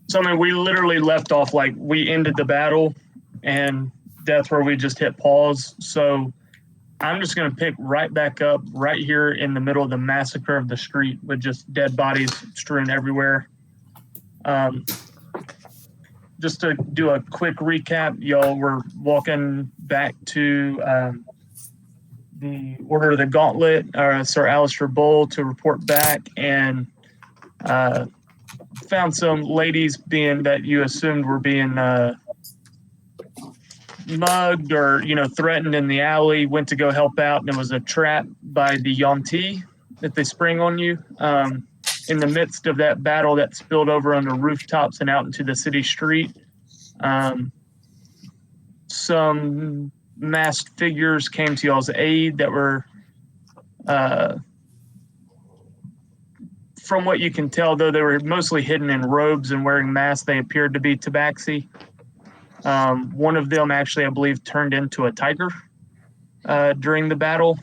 So, I mean, we literally left off like we ended the battle, and that's where we just hit pause. So I'm just going to pick right back up right here in the middle of the massacre of the street with just dead bodies strewn everywhere. Just to do a quick recap, y'all were walking back to the Order of the Gauntlet, Sir Alistair Bull, to report back, and found some ladies that you assumed were being mugged or threatened in the alley. Went to go help out, and it was a trap by the Yonti that they sprang on you. In the midst of that battle that spilled over on the rooftops and out into the city street, some masked figures came to y'all's aid that were, from what you can tell, though they were mostly hidden in robes and wearing masks, they appeared to be tabaxi. One of them actually, I believe, turned into a tiger during the battle.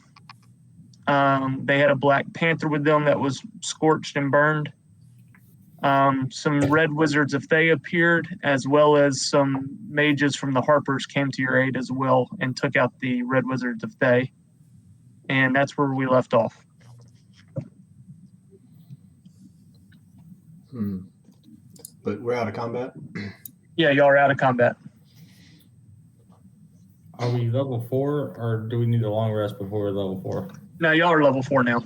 They had a black panther with them that was scorched and burned. Some red wizards of Thay appeared, as well as some mages from the Harpers came to your aid as well and took out the red wizards of Thay. And that's where we left off. But we're out of combat? Yeah, y'all are out of combat. Are we level 4, or do we need a long rest before we're level 4? No, y'all are level 4 now.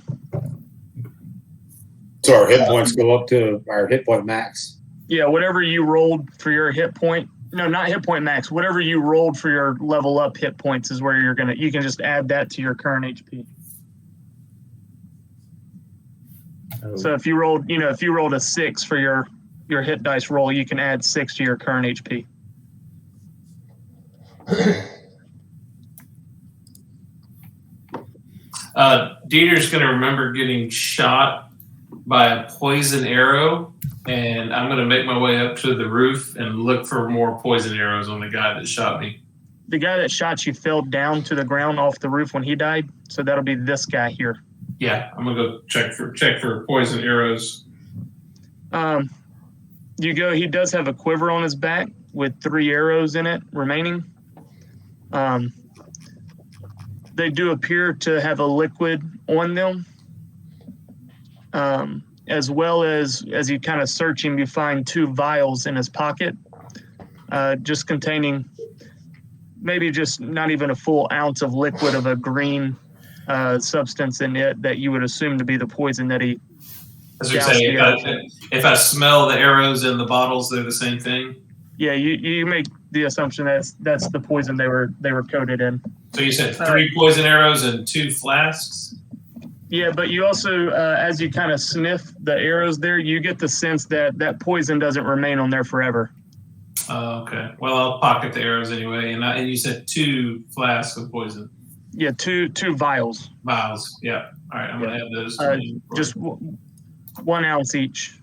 So our hit points go up to our hit point max. Yeah, whatever you rolled for your hit point. No, not hit point max. Whatever you rolled for your level up hit points is where you can just add that to your current HP. Oh. So if you rolled a 6 for your hit dice roll, you can add 6 to your current HP. Dieter's going to remember getting shot by a poison arrow, and I'm going to make my way up to the roof and look for more poison arrows on the guy that shot me. The guy that shot you fell down to the ground off the roof when he died, so that'll be this guy here. Yeah, I'm going to go check for poison arrows. He does have a quiver on his back with 3 arrows in it remaining. They do appear to have a liquid on them. As well as you kind of search him, you find 2 vials in his pocket, just containing maybe just not even a full ounce of liquid of a green substance in it that you would assume to be the poison that he. As you're saying, if I smell the arrows in the bottles, they're the same thing. Yeah, you make the assumption that's the poison they were coated in. So you said 3 poison arrows and 2 flasks? Yeah, but you also, as you kind of sniff the arrows there, you get the sense that poison doesn't remain on there forever. Okay. Well, I'll pocket the arrows anyway. And you said 2 flasks of poison. Yeah, two vials. Vials. Yeah. All right. I'm going to have those. Just 1 ounce each.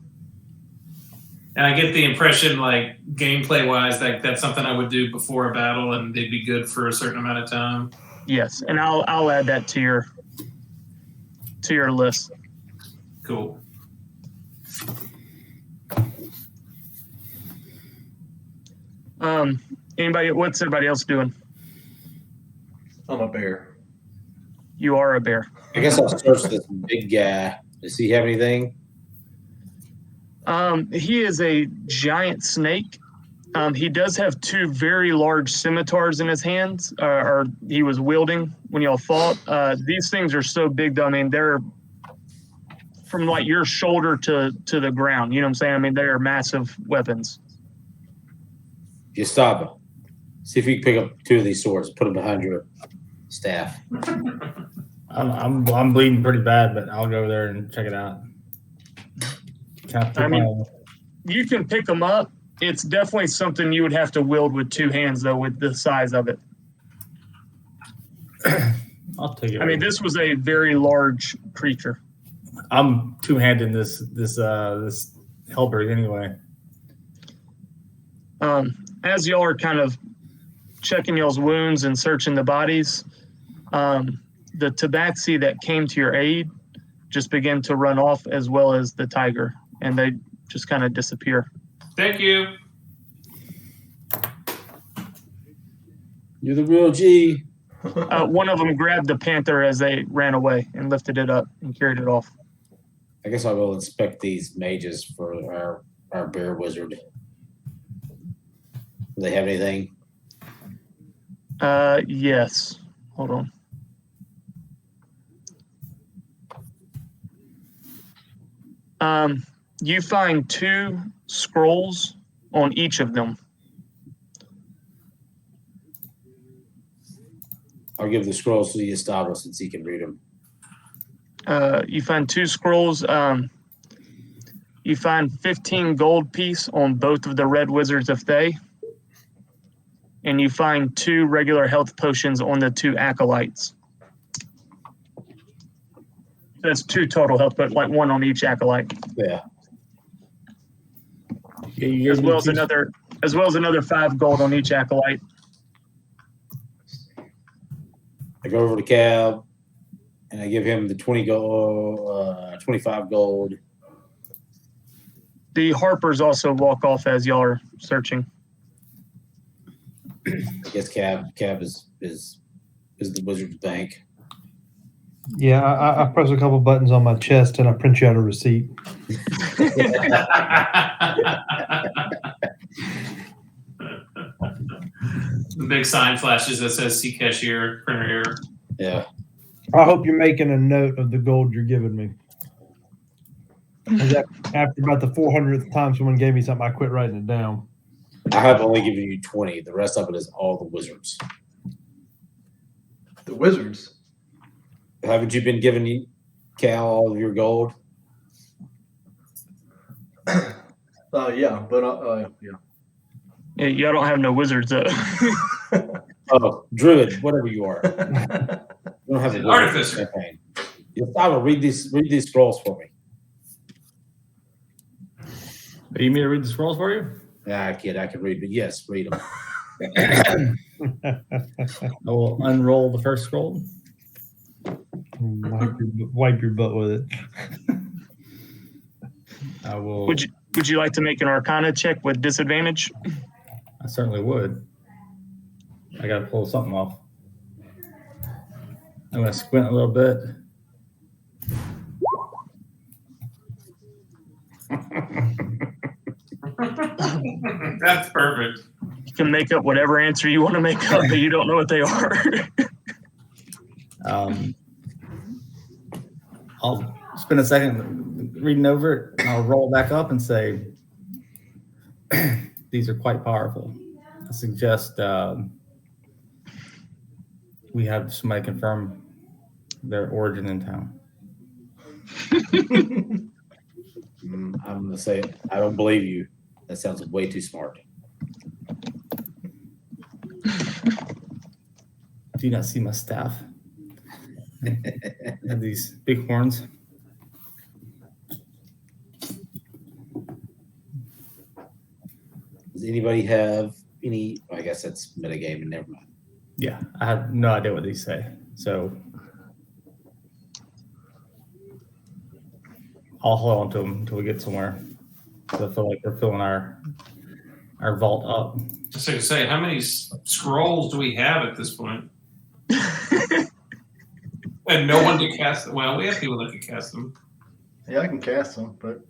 And I get the impression, like gameplay wise, that's something I would do before a battle, and they'd be good for a certain amount of time. Yes, and I'll add that to your list. Cool. What's everybody else doing? I'm a bear. You are a bear. I guess I'll search this big guy. Does he have anything? He is a giant snake. He does have 2 very large scimitars in his hands, or he was wielding when y'all fought. These things are so big, though. I mean, they're from like your shoulder to the ground. You know what I'm saying? I mean, they are massive weapons. Gustavo, see if you can pick up 2 of these swords, put them behind your staff. I'm bleeding pretty bad, but I'll go there and check it out. You can pick them up. It's definitely something you would have to wield with 2 hands, though, with the size of it. I'll take it. I mean, this was a very large creature. I'm 2-handing this halberd anyway. As y'all are kind of checking y'all's wounds and searching the bodies, the tabaxi that came to your aid just began to run off, as well as the tiger, and they just kind of disappear. Thank you. You're the real G. One of them grabbed the panther as they ran away and lifted it up and carried it off. I guess I will inspect these mages for our bear wizard. Do they have anything? Yes. Hold on. You find 2 scrolls on each of them. I'll give the scrolls to the Estavo since he can read them. You find 2 scrolls. You find 15 gold piece on both of the red wizards of Thay. And you find 2 regular health potions on the 2 acolytes. That's 2 total health, but like 1 on each acolyte. Yeah. As well as another 5 gold on each acolyte. I go over to Cab and I give him the 25 gold. The Harpers also walk off as y'all are searching. I guess Cab is the wizard's bank. Yeah, I press a couple buttons on my chest and I print you out a receipt. The big sign flashes that says "See cashier, printer error." Yeah. I hope you're making a note of the gold you're giving me. After about the 400th time someone gave me something, I quit writing it down. I have only given you 20. The rest of it is all the wizards. The wizards. Haven't you been giving Cal all of your gold? Yeah, but yeah. Yeah, y'all don't have no wizards though. Oh, druid, whatever you are. You don't have a Artificer. campaign. Estavo, read these scrolls for me. You mean to read the scrolls for you? Nah, kid, I can read, but yes, read them. I will unroll the first scroll. Wipe your butt with it. I will. Would you like to make an Arcana check with disadvantage? I certainly would. I got to pull something off. I'm going to squint a little bit. That's perfect. You can make up whatever answer you want to make up, but you don't know what they are. I'll spend a second reading over it, and I'll roll back up and say, these are quite powerful. I suggest we have somebody confirm their origin in town. I'm going to say, I don't believe you. That sounds way too smart. Do you not see my staff? I have these big horns. Does anybody have any? I guess that's metagaming. Never mind. Yeah, I have no idea what these say. So I'll hold on to them until we get somewhere. So I feel like we're filling our vault up. Just like to say, how many scrolls do we have at this point? And no one to cast them. Well, we have people that can cast them. Yeah, I can cast them, but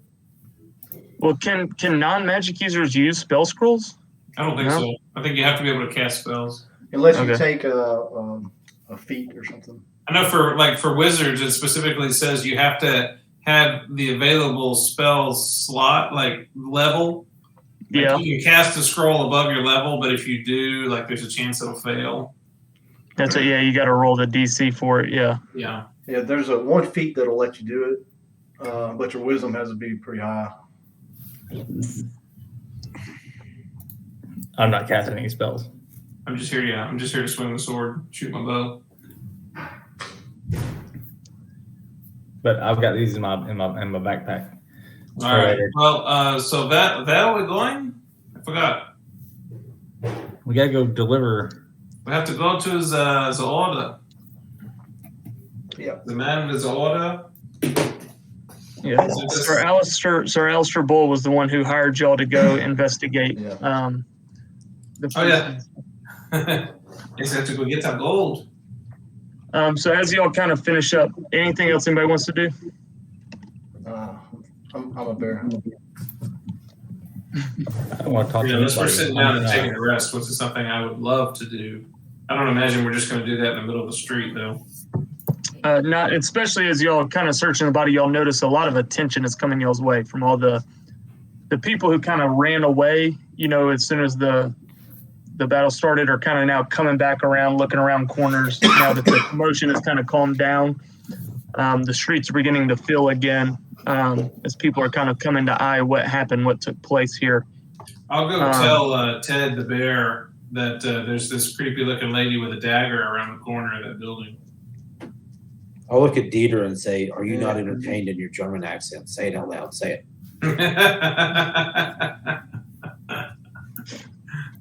Well, can non-magic users use spell scrolls? I don't think so. I think you have to be able to cast spells. unless you Okay. take a feat or something. I know for wizards, it specifically says you have to have the available spell slot level. Like, Yeah, you can cast a scroll above your level, but if you do, there's a chance it'll fail. that's it. Yeah, you got to roll the DC for it. Yeah. Yeah. Yeah, there's a 1 feat that'll let you do it, but your wisdom has to be pretty high. I'm not casting any spells. I'm just here to swing the sword, shoot my bow. But I've got these in my backpack. All right. Well, so that we're going. I forgot. We gotta go deliver. We have to go to the order. Yeah. The man is order. Yeah. Sir Alistair Bull was the one who hired y'all to go investigate. Yeah. The Oh, yeah. Just have to go get that gold. So as y'all kind of finish up, anything else anybody wants to do? I'm a bear. I don't want to talk to Unless we're anybody. sitting down and taking a rest, which is something I would love to do. I don't imagine we're just going to do that in the middle of the street, though. Not especially as y'all kind of searching the body, y'all notice a lot of attention is coming y'all's way from all the people who kind of ran away, as soon as the battle started, are kind of now coming back around, looking around corners now that the commotion has kind of calmed down. The streets are beginning to fill again as people are kind of coming to eye what happened, what took place here. I'll go tell Ted the bear that there's this creepy looking lady with a dagger around the corner of that building. I'll look at Dieter and say, "Are you not entertained in your German accent? Say it out loud. Say it."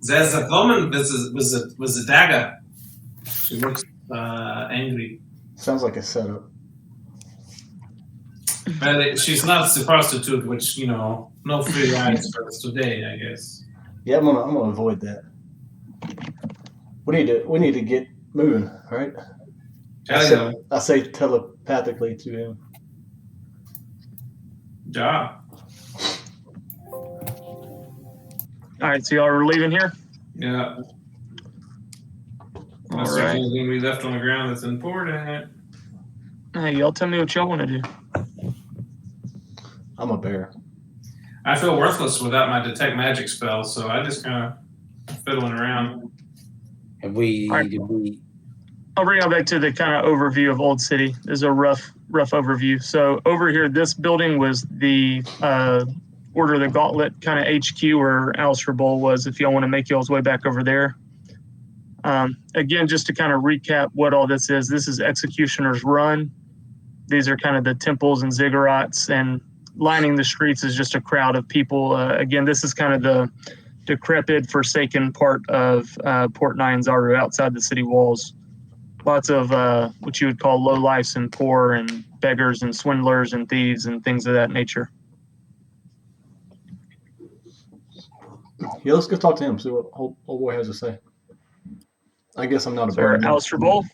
There's a woman with a dagger. She looks angry. Sounds like a setup. But she's not the prostitute, which no free rides for us today, I guess. Yeah, I'm gonna avoid that. We need to get moving, right? I say telepathically to him. Ja. All right, so y'all are leaving here? Yeah. All That's right. anything we left on the ground that's important. Hey, y'all tell me what y'all want to do. I'm a bear. I feel worthless without my detect magic spell, so I just kind of fiddling around. Have we? All right. Did we? I'll bring y'all back to the kind of overview of Old City. This is a rough overview. So over here, this building was the Order of the Gauntlet kind of HQ where Alistair Bull was, if y'all want to make y'all's way back over there. Again, just to kind of recap what all this is Executioner's Run. These are kind of the temples and ziggurats, and lining the streets is just a crowd of people. Again, this is kind of the decrepit, forsaken part of Port Nyanzaru outside the city walls. Lots of what you would call lowlifes and poor and beggars and swindlers and thieves and things of that nature. Yeah, let's go talk to him. See what old boy has to say. I guess I'm not a Sir bear. Alistair Bull.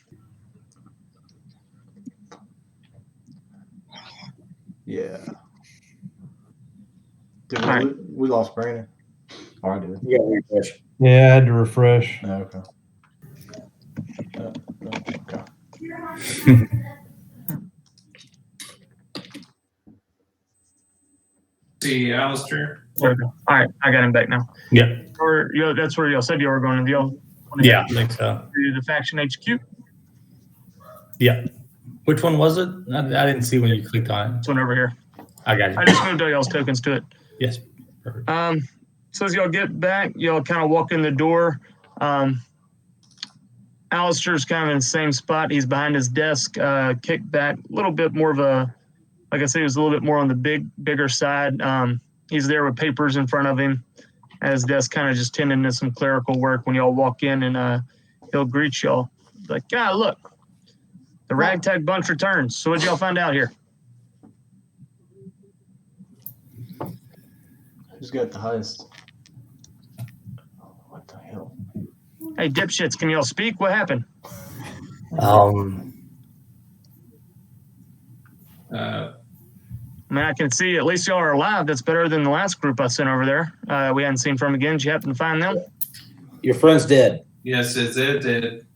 Yeah. Did All right. we lost Brandon? Oh, I did. Yeah, refresh. Yeah, I had to refresh. No, okay. Okay. See, Alistair. There we go. All right, I got him back now. Yeah. That's where y'all said y'all were going. Y'all want to Yeah, I think so. do the faction HQ? Yeah. Which one was it? I didn't see when you clicked on it. This one over here. I got I you. just moved all y'all's tokens to it. Yes. Perfect. So as y'all get back, y'all kind of walk in the door. Alistair's kind of in the same spot. He's behind his desk, kicked back, a little bit more of a, like I said, he was a little bit more on the bigger side. He's there with papers in front of him at his desk, kind of just tending to some clerical work when y'all walk in, and he'll greet y'all. Like, God, look, the ragtag bunch returns. So what'd y'all find out here? Who's got the highest? What the hell? Hey, dipshits, can y'all speak? What happened? I mean, I can see at least y'all are alive. That's better than the last group I sent over there. We hadn't seen from again. Did you happen to find them? Your friend's dead. Yes, it did.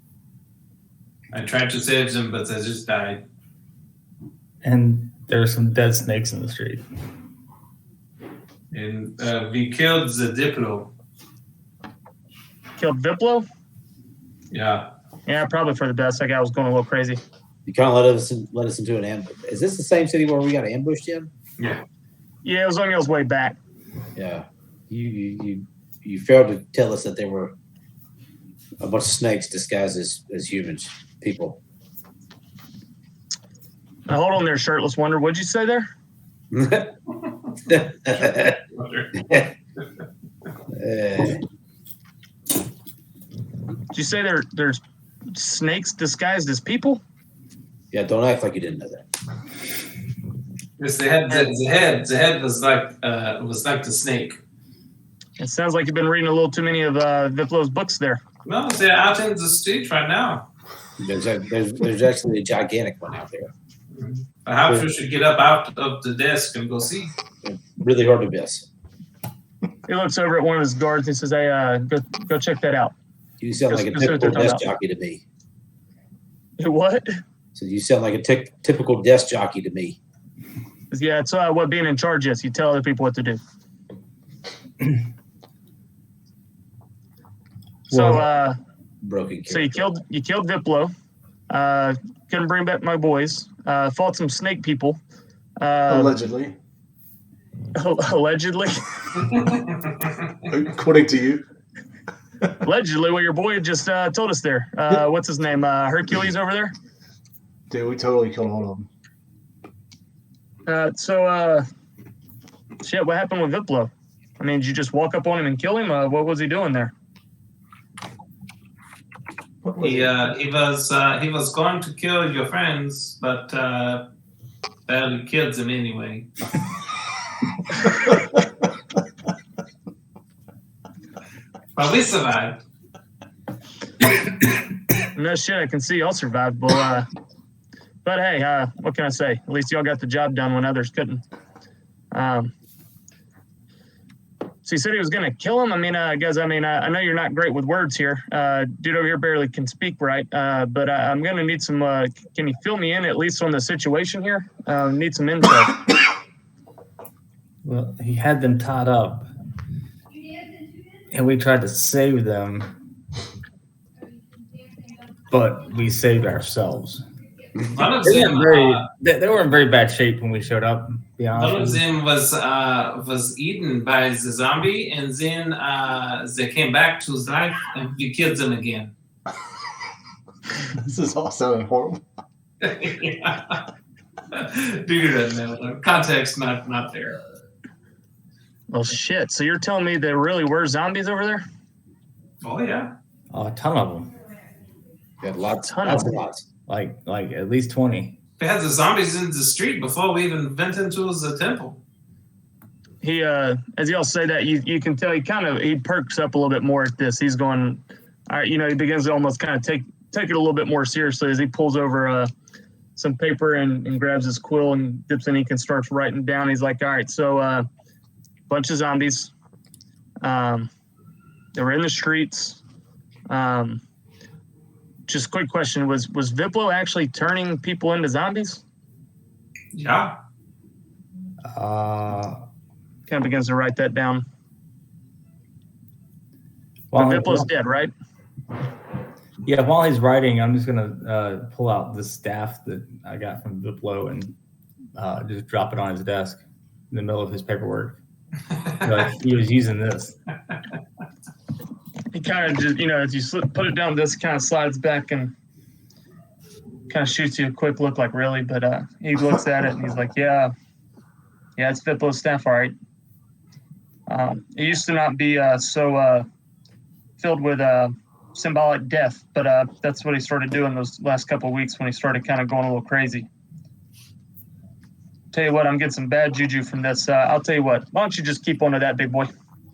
I tried to save them, but they just died. And there are some dead snakes in the street. And we killed the Diplo. Killed Viplo? Yeah. Yeah, probably for the best. That guy was going a little crazy. You kind of let us into an ambush. Is this the same city where we got ambushed in? Yeah. Yeah, it was on y'all's way back. Yeah. You failed to tell us that there were a bunch of snakes disguised as humans, people. Now, hold on there, shirtless wonder. What'd you say there? Did you say there's snakes disguised as people? Yeah, don't act like you didn't know that. Because the head was like the snake. It sounds like you've been reading a little too many of Viplo's books there. No, they're out in the street right now. There's actually a gigantic one out there. Perhaps we should get up out of the desk and go see. Really hard to miss. He looks over at one of his guards. He says, "Hey, go check that out." You sound like a Just what typical they're desk talking jockey to me. What? So you sound like a typical desk jockey to me. Yeah, it's what being in charge is. You tell other people what to do. So, Broken so you character. killed Viplo. Couldn't bring back my boys. Fought some snake people. Allegedly. Allegedly. According to you. Allegedly, what your boy just told us there. What's his name? Hercules over there. Dude, we totally killed all of them. Shit, what happened with Viplo? I mean, did you just walk up on him and kill him? What was he doing there? He was going to kill your friends, but barely killed them anyway. But we survived. No shit, I can see y'all survived, but hey, what can I say? At least y'all got the job done when others couldn't. So he said he was going to kill him. I mean, guys, I know you're not great with words here. Dude over here barely can speak right, but I'm going to need some, can you fill me in at least on the situation here? Need some info. Well, he had them tied up, and we tried to save them, but we saved ourselves. One of They them, were in very bad shape when we showed up. To be honest one of with you. them was eaten by the zombie, and then they came back to life, and we killed them again. This is all sounding horrible. Yeah. Dude doesn't know. Context not there. Well, shit. So you're telling me there really were zombies over there? Oh yeah. A ton of them, Got lots Ton and of lots. like at least 20. We had the zombies in the street before we even went into the temple. He, as y'all say that, you can tell he perks up a little bit more at this. He's going, all right, he begins to almost kind of take it a little bit more seriously as he pulls over some paper and grabs his quill and dips in ink and starts writing down. He's like, all right, so bunch of zombies. They were in the streets. Just quick question, was Viplo actually turning people into zombies? Yeah. Kind of begins to write that down. While But Viplo's dead, right? Yeah, while he's writing, I'm just gonna pull out the staff that I got from Viplo and just drop it on his desk in the middle of his paperwork. Like he was using this. He kind of just, as you put it down, this kind of slides back and kind of shoots you a quick look like, really? But he looks at it and he's like, yeah, it's Viplo's staff, all right. It used to not be so filled with symbolic death, but that's what he started doing those last couple of weeks when he started kind of going a little crazy. Tell you what, I'm getting some bad juju from this. I'll tell you what, why don't you just keep on to that, big boy?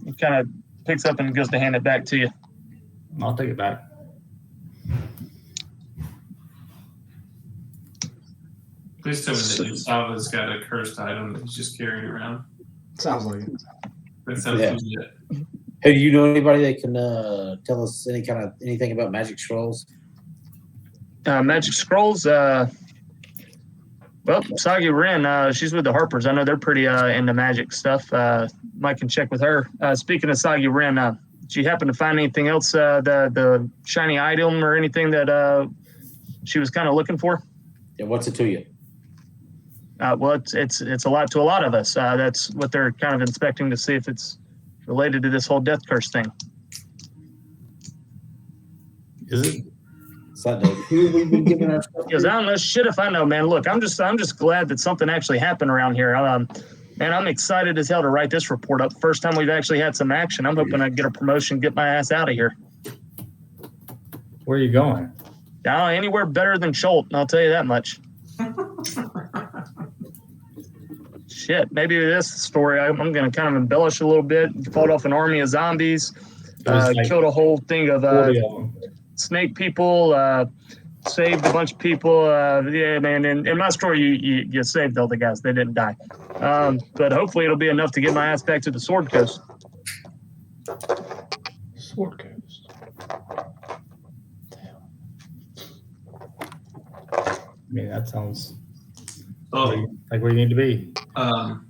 He kind of picks up and goes to hand it back to you. I'll take it back. Please tell me that Gustavo's got a cursed item that he's just carrying around. Sounds like it. That sounds legit. Hey, do you know anybody that can tell us anything about magic scrolls? Magic Scrolls, well, Sagi Ren, she's with the Harpers. I know they're pretty into magic stuff. Mike can check with her. Speaking of Sagi Ren, did you happen to find anything else, the shiny item or anything that she was kind of looking for? Yeah, what's it to you? Well, it's a lot to a lot of us. That's what they're kind of inspecting to see if it's related to this whole death curse thing. Is it? It's not the who we've been giving our stuff Because to? I don't know shit if I know, man. Look, I'm just glad that something actually happened around here. Man, I'm excited as hell to write this report up. First time we've actually had some action. I'm hoping I get a promotion, get my ass out of here. Where are you going? Anywhere better than Scholt, I'll tell you that much. shit, maybe this story, I'm going to kind of embellish a little bit. You fought off an army of zombies, killed a whole thing of 40 of them. snake people, saved a bunch of people. Yeah, man, in my story, you saved all the guys. They didn't die. But hopefully it'll be enough to get my ass back to the Sword Coast. Sword Coast. I mean, that sounds Oh, like where you need to be. I'll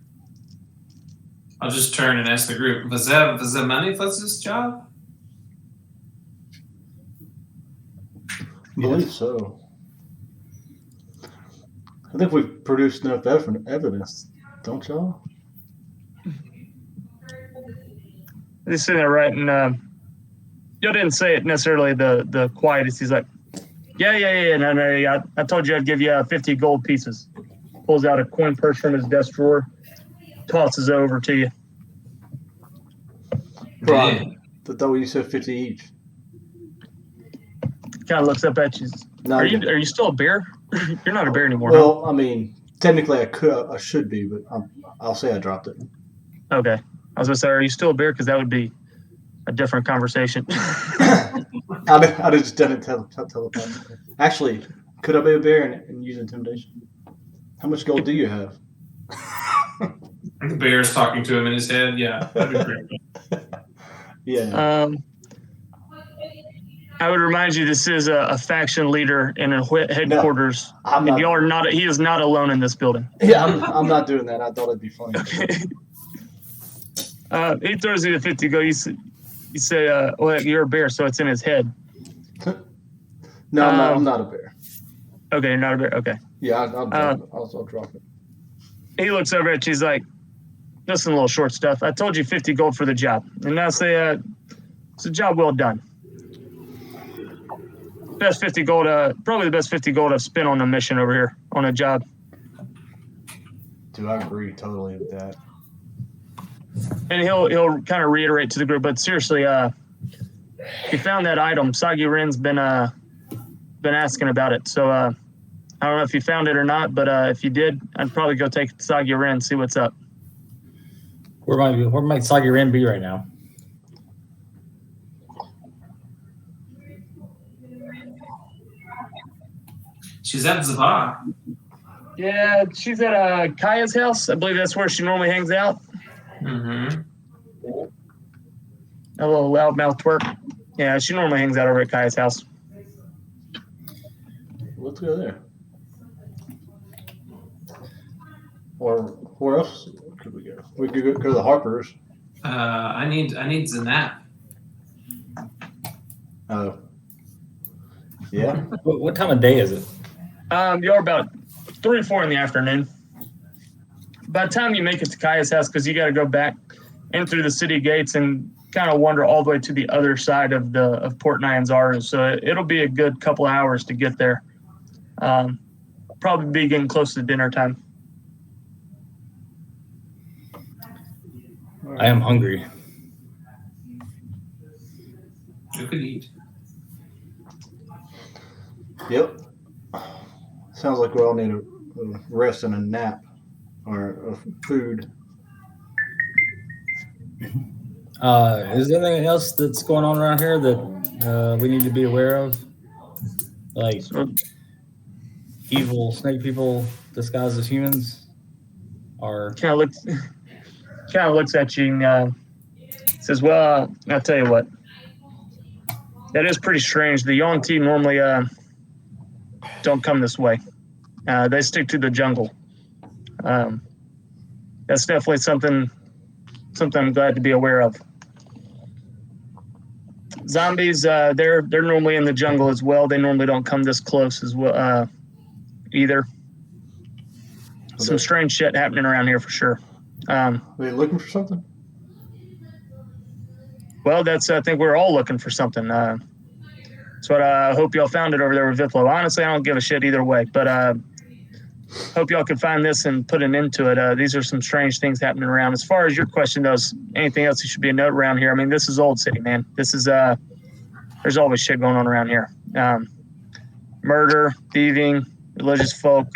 just turn and ask the group: Was there money for this job? I believe so. I think we've produced enough evidence, don't y'all? He's sitting there writing. Y'all didn't say it necessarily the quietest. He's like, yeah. No. I told you I'd give you 50 gold pieces. Pulls out a coin purse from his desk drawer, tosses it over to you. Right. I thought you said 50 each. Kind of looks up at you. No, Are you still a bear? You're not a bear anymore. well, I mean, technically I should be, but I'll say I dropped it. Okay. I was gonna say, are you still a bear? Because that would be a different conversation. I'd have just done it telepathically. Actually, could I be a bear and use intimidation? How much gold do you have? The bear's talking to him in his head. Yeah, that'd be great. Yeah. I would remind you, this is a faction leader in a headquarters. No, I'm not. And y'all are not. He is not alone in this building. Yeah, I'm not doing that. I thought it'd be funny. He throws you the 50 gold. You say, well, you're a bear, so it's in his head. No, I'm not a bear. Okay, you're not a bear. Okay. Yeah, I'll drop it. I'll drop it. He looks over at you. He's like, listen, little short stuff. I told you 50 gold for the job. And now say, it's a job well done. Best 50 gold, probably the best 50 gold I've spent on a mission over here, on a job. Dude, I agree totally with that. And he'll kind of reiterate to the group, but seriously, he found that item. Sagi Ren's been asking about it. So I don't know if you found it or not, but if you did, I'd probably go take Sagi Ren and see what's up. Where might Sagi Ren be right now? She's at Zavar. Yeah, she's at Kaya's house. I believe that's where she normally hangs out. Mm-hmm. A little loudmouth twerk. Yeah, she normally hangs out over at Kaya's house. Let's go there. Or where else could we go? We could go to the Harpers. I need the nap. Oh. Yeah. What time of day is it? You're about 3 or 4 in the afternoon. By the time you make it to Kaya's house, because you got to go back in through the city gates and kind of wander all the way to the other side of Port Nyanzaru. So it'll be a good couple of hours to get there. Probably be getting close to dinner time. I am hungry. You could eat. Yep. Sounds like we all need a rest and a nap or food. Is there anything else that's going on around here that we need to be aware of? Like evil snake people disguised as humans? Or Kind of looks at you and says, well, I'll tell you what. That is pretty strange. The Yonti normally don't come this way. They stick to the jungle. That's definitely something I'm glad to be aware of. Zombies, they're normally in the jungle as well. They normally don't come this close as well either. Some strange shit happening around here for sure. Are they looking for something? Well, I think we're all looking for something. That's what I hope y'all found it over there with Viplo. Honestly, I don't give a shit either way, but hope y'all can find this and put an end to it. These are some strange things happening around. As far as your question goes, anything else you should be a note around here? I mean, this is Old City, man. This is there's always shit going on around here. Murder, thieving, religious folk,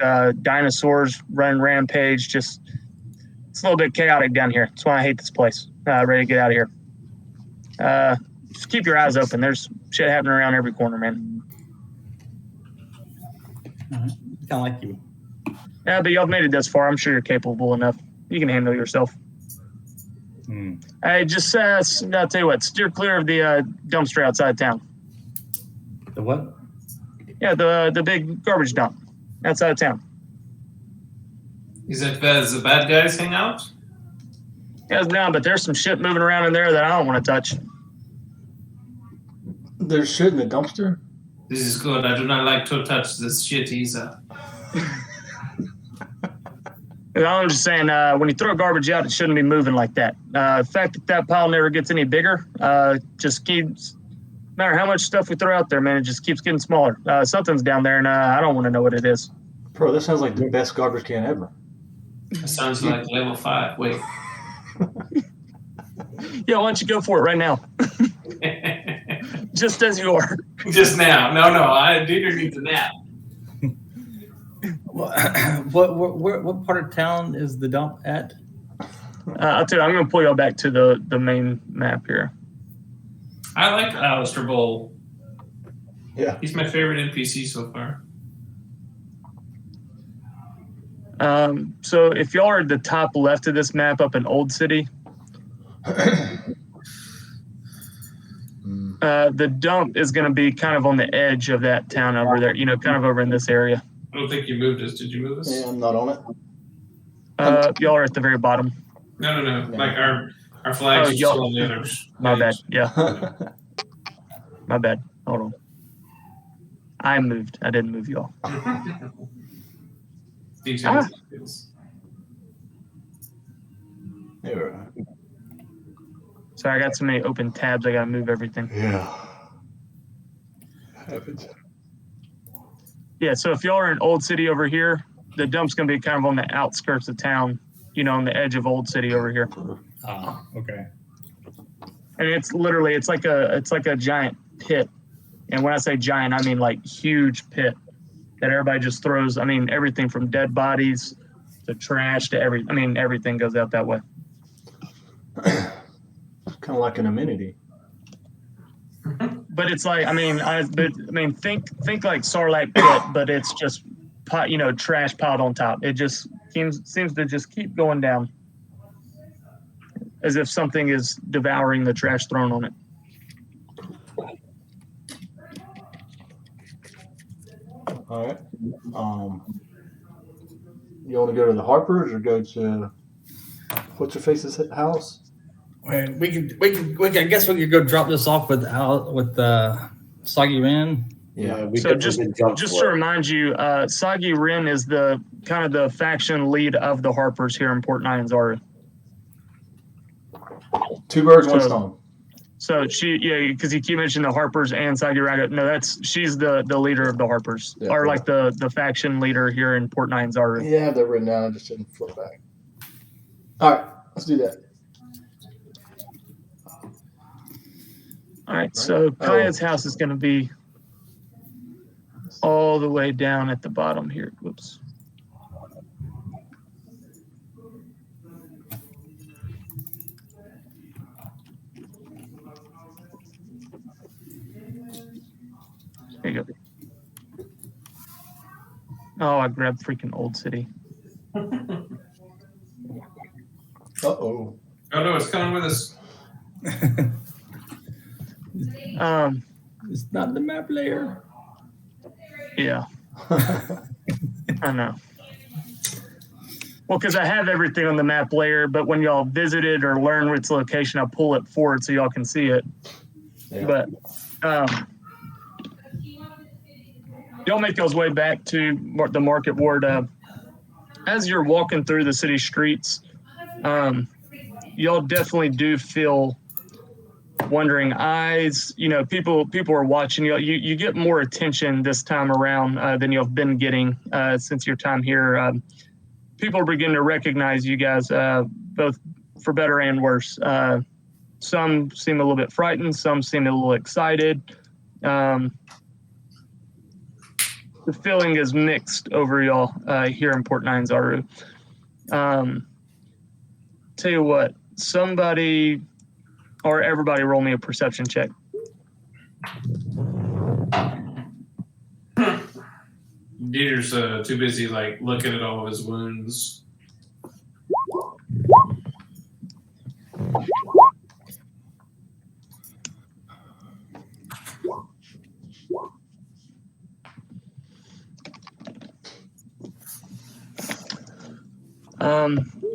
dinosaurs running rampage, just it's a little bit chaotic down here. That's why I hate this place. Ready to get out of here. Just keep your eyes open. There's shit happening around every corner, man. Kind of like you. Yeah, but y'all made it this far. I'm sure you're capable enough. You can handle yourself. Hey, just I'll tell you what. Steer clear of the dumpster outside town. The what? Yeah, the big garbage dump outside of town. Is that the bad guys hang out? Yeah, it's down, but there's some shit moving around in there that I don't want to touch. There's shit in the dumpster? This is good. I do not like to touch this shit either. I'm just saying, when you throw garbage out, it shouldn't be moving like that. The fact that pile never gets any bigger, just keeps, no matter how much stuff we throw out there, man, it just keeps getting smaller. Something's down there, and I don't want to know what it is. Bro, that sounds like the best garbage can ever. That sounds like level 5. Wait. Yeah, why don't you go for it right now? Just as you are. Just now. No, Dieter needs a nap. What part of town is the dump at? I'll tell you, I'm going to pull y'all back to the main map here. I like Alistair Bowl. Yeah. He's my favorite NPC so far. So if y'all are at the top left of this map up in Old City, the dump is going to be kind of on the edge of that town over there, kind of over in this area. I don't think you moved us. Did you move us? Yeah, I'm not on it. Y'all are at the very bottom. No. Like our flags are still on the others. My bad. Yeah. My bad. Hold on. I moved. I didn't move y'all. Details. Yeah. Sorry, I got so many open tabs. I got to move everything. Yeah. Happens. Yeah, so if y'all are in Old City over here, the dump's going to be kind of on the outskirts of town, on the edge of Old City over here. Okay. And it's literally, it's like a giant pit. And when I say giant, I mean like huge pit that everybody just throws. I mean, everything from dead bodies to trash to everything goes out that way. Kind of like an amenity. But it's like, think like Sarlacc pit, but it's just trash piled on top. It just seems to just keep going down, as if something is devouring the trash thrown on it. All right. You want to go to the Harpers or go to what's your face's house? We could. I guess we could go drop this off with Soggy Ren. Yeah. So just to remind you, Soggy Ren is the kind of the faction lead of the Harpers here in Port Nyanzaru. Two birds, one stone. So because you keep mentioning the Harpers and Soggy Ren. No, she's the leader of the Harpers, Yeah, or like the faction leader here in Port Nyanzaru. Yeah, they're written down. I just didn't flip back. All right, let's do that. All right, so Kaya's house is going to be all the way down at the bottom here. Whoops. There you go. Oh, I grabbed freaking Old City. Uh-oh. Oh, no, it's coming with us. It's not the map layer. Yeah. I know. Well, because I have everything on the map layer, but when y'all visit it or learn its location, I pull it forward so y'all can see it. Yeah. But y'all make y'all's way back to the market ward. As you're walking through the city streets, y'all definitely do feel wondering eyes. People are watching you. You get more attention this time around than you've been getting since your time here. People are beginning to recognize you guys, both for better and worse. Some seem a little bit frightened. Some seem a little excited. The feeling is mixed over y'all here in Port Nyanzaru. Tell you what, somebody or everybody roll me a perception check. Dieter's too busy like looking at all of his wounds.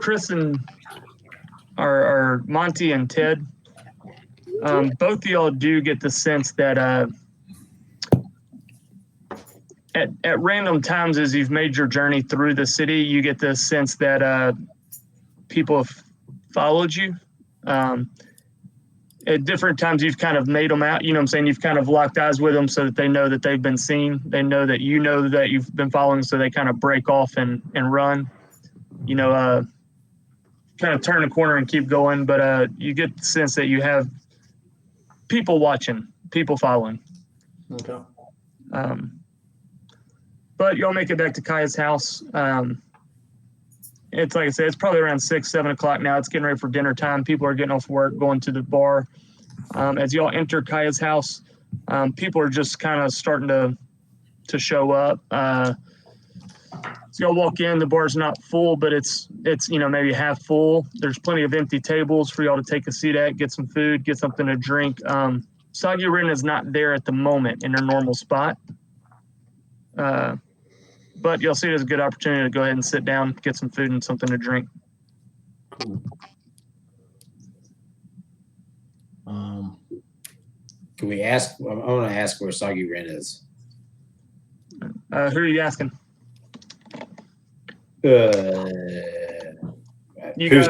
Chris and or Monty and Ted, both of y'all do get the sense that at random times as you've made your journey through the city, you get the sense that people have followed you. At different times, you've kind of made them out. You know what I'm saying? You've kind of locked eyes with them so that they know that they've been seen. They know that you know that you've been following, so they kind of break off and run. You know, kind of turn a corner and keep going. But you get the sense that you have people watching, people following. Okay. But y'all make it back to Kaya's house. It's like I said, it's probably around 6, 7 o'clock now. It's getting ready for dinner time. People are getting off work, going to the bar. As y'all enter Kaya's house, people are just kind of starting to show up. So y'all walk in, the bar's not full, but it's maybe half full. There's plenty of empty tables for y'all to take a seat at, get some food, get something to drink. Sagi Rin is not there at the moment in her normal spot. But you'll see it as a good opportunity to go ahead and sit down, get some food and something to drink. Cool. Can we ask? I want to ask where Sagi Ren is. Who are you asking? You got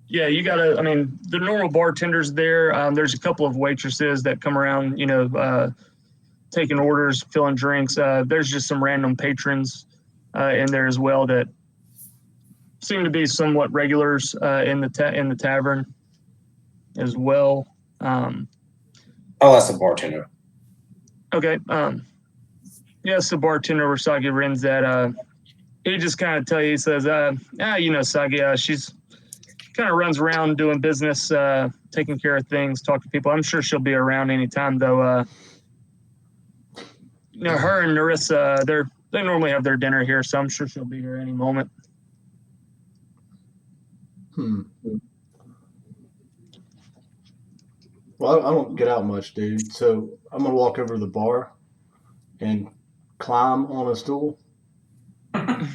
you got I mean, the normal bartenders there. There's a couple of waitresses that come around, taking orders, filling drinks. There's just some random patrons in there as well that seem to be somewhat regulars in the tavern as well. Oh, that's a bartender. Okay. Yes, the bartender where Sagi Ren's at. He just kind of tell you, he says, Sagi, she's kind of runs around doing business, taking care of things, talking to people. I'm sure she'll be around anytime, though. Her and Narissa, they normally have their dinner here, so I'm sure she'll be here any moment. Well, I don't get out much, dude. So I'm gonna walk over to the bar and climb on a stool. Kind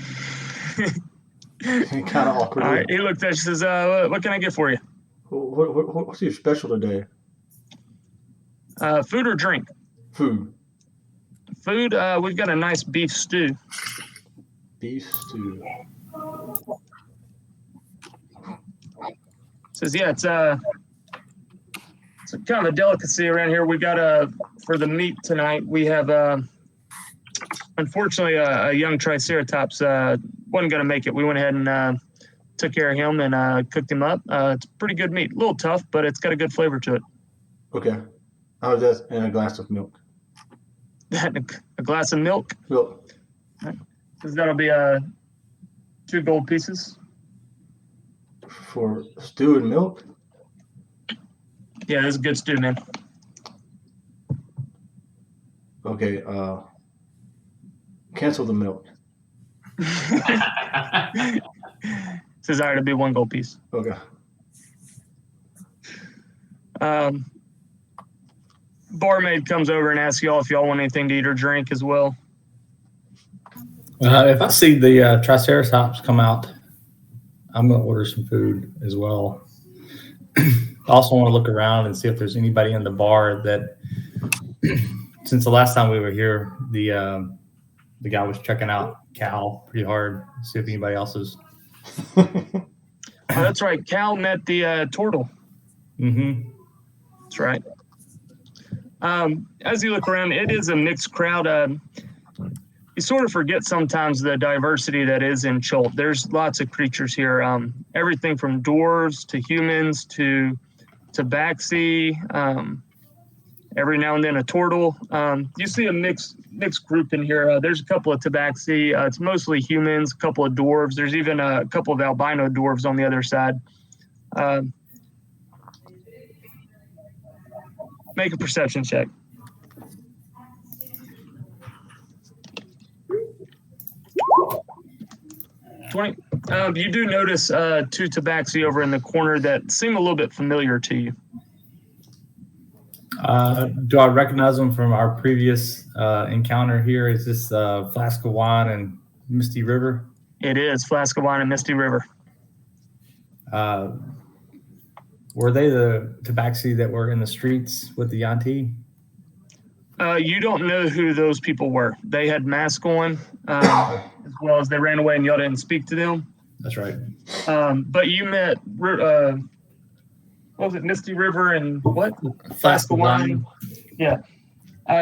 of awkward. All right, he looked at you, says, "What can I get for you? What's your special today? Food or drink? Food. Food. We've got a nice beef stew. Beef stew. Says, yeah, it's kind of a delicacy around here. We got for the meat tonight. We have unfortunately a young Triceratops wasn't going to make it. We went ahead and took care of him and cooked him up. It's pretty good meat. A little tough, but it's got a good flavor to it. Okay. How's that? And a glass of milk. A glass of milk. Milk. That'll be 2 gold pieces. For stew and milk? Yeah, this is good stew, man. Okay, cancel the milk. Says all right, it'll be 1 gold piece. Okay. Barmaid comes over and asks y'all if y'all want anything to eat or drink as well. If I see the Triceratops come out, I'm going to order some food as well. I also want to look around and see if there's anybody in the bar that, since the last time we were here, the guy was checking out Cal pretty hard. See if anybody else is. Oh, that's right. Cal met the turtle. Mm-hmm. That's right. As you look around, it is a mixed crowd. You sort of forget sometimes the diversity that is in Chult. There's lots of creatures here. Everything from dwarves to humans to tabaxi. Every now and then a turtle. You see a mixed group in here. There's a couple of tabaxi. It's mostly humans, a couple of dwarves. There's even a couple of albino dwarves on the other side. Make a perception check. 20. You do notice two tabaxi over in the corner that seem a little bit familiar to you. Do I recognize them from our previous encounter here? Is this Flask of Wine and Misty River? It is Flask of Wine and Misty River. Were they the tabaxi that were in the streets with the Yanti? You don't know who those people were. They had masks on, as well as they ran away and y'all didn't speak to them. That's right. But you met, what was it, Misty River and what? Flask of Wine. Yeah.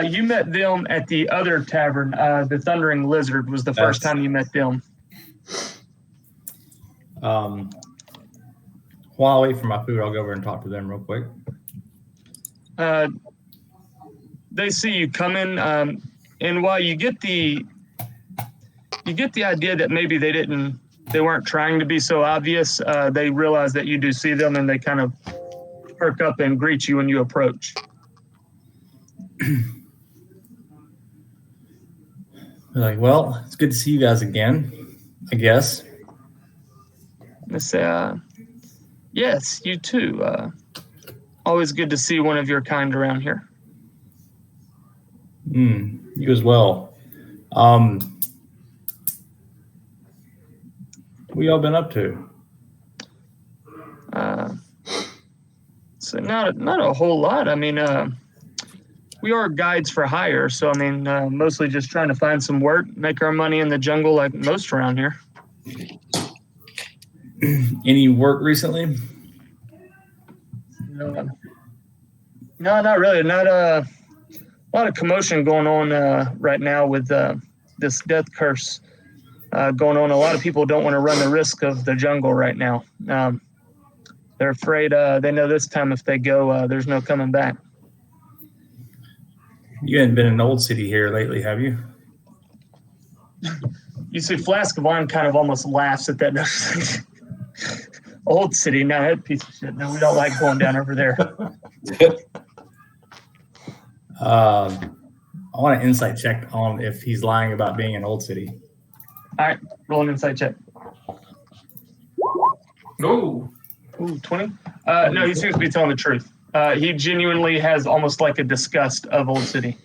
You met them at the other tavern. The Thundering Lizard was the first time you met them. While I wait for my food, I'll go over and talk to them real quick. They see you coming, and while you get the idea that maybe they weren't trying to be so obvious, they realize that you do see them, and they kind of perk up and greet you when you approach. They're like, well, it's good to see you guys again, I guess. They say, yes, you too. Always good to see one of your kind around here. You as well. What y'all been up to? So not a whole lot. I mean, we are guides for hire, so I mean, mostly just trying to find some work, make our money in the jungle like most around here. Any work recently? No, not really. Not a lot of commotion going on right now with this death curse going on. A lot of people don't want to run the risk of the jungle right now. They're afraid. They know this time if they go, there's no coming back. You hadn't been in Old City here lately, have you? You see, Flask of Wine kind of almost laughs at that. Old City, no, that piece of shit. No, we don't like going down over there. I want an insight check on if he's lying about being in Old City. All right, roll an insight check. No. Ooh, 20? No, he seems to be telling the truth. He genuinely has almost like a disgust of Old City.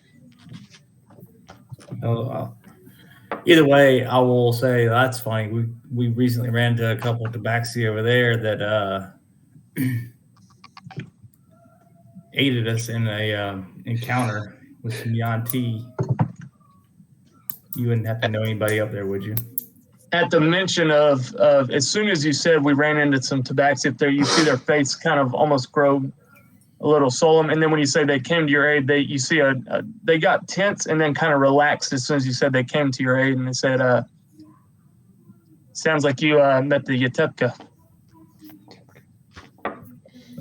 Either way, I will say that's funny. We recently ran into a couple of tabaxi over there that aided us in a encounter with some Yanti. You wouldn't have to know anybody up there, would you? At the mention of as soon as you said we ran into some tabaxi up there, you see their face kind of almost grow a little solemn. And then when you say they came to your aid, you see they got tense and then kind of relaxed as soon as you said they came to your aid, and they said, sounds like you met the Yatepka.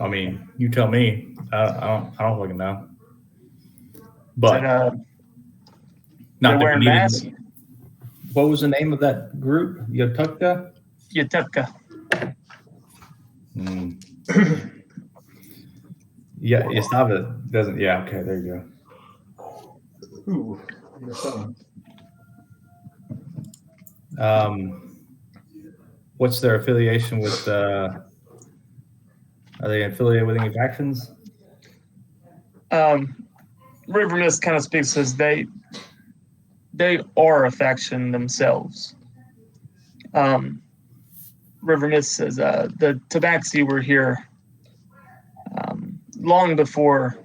I mean, you tell me. I don't fucking know. But said, not wearing masks. What was the name of that group? Yatepka? Yatepka. Yeah, Istava doesn't. Yeah, okay, there you go. Ooh, what's their affiliation with? Are they affiliated with any factions? River Mist kind of speaks as they are a faction themselves. River Mist says the Tabaxi were here long before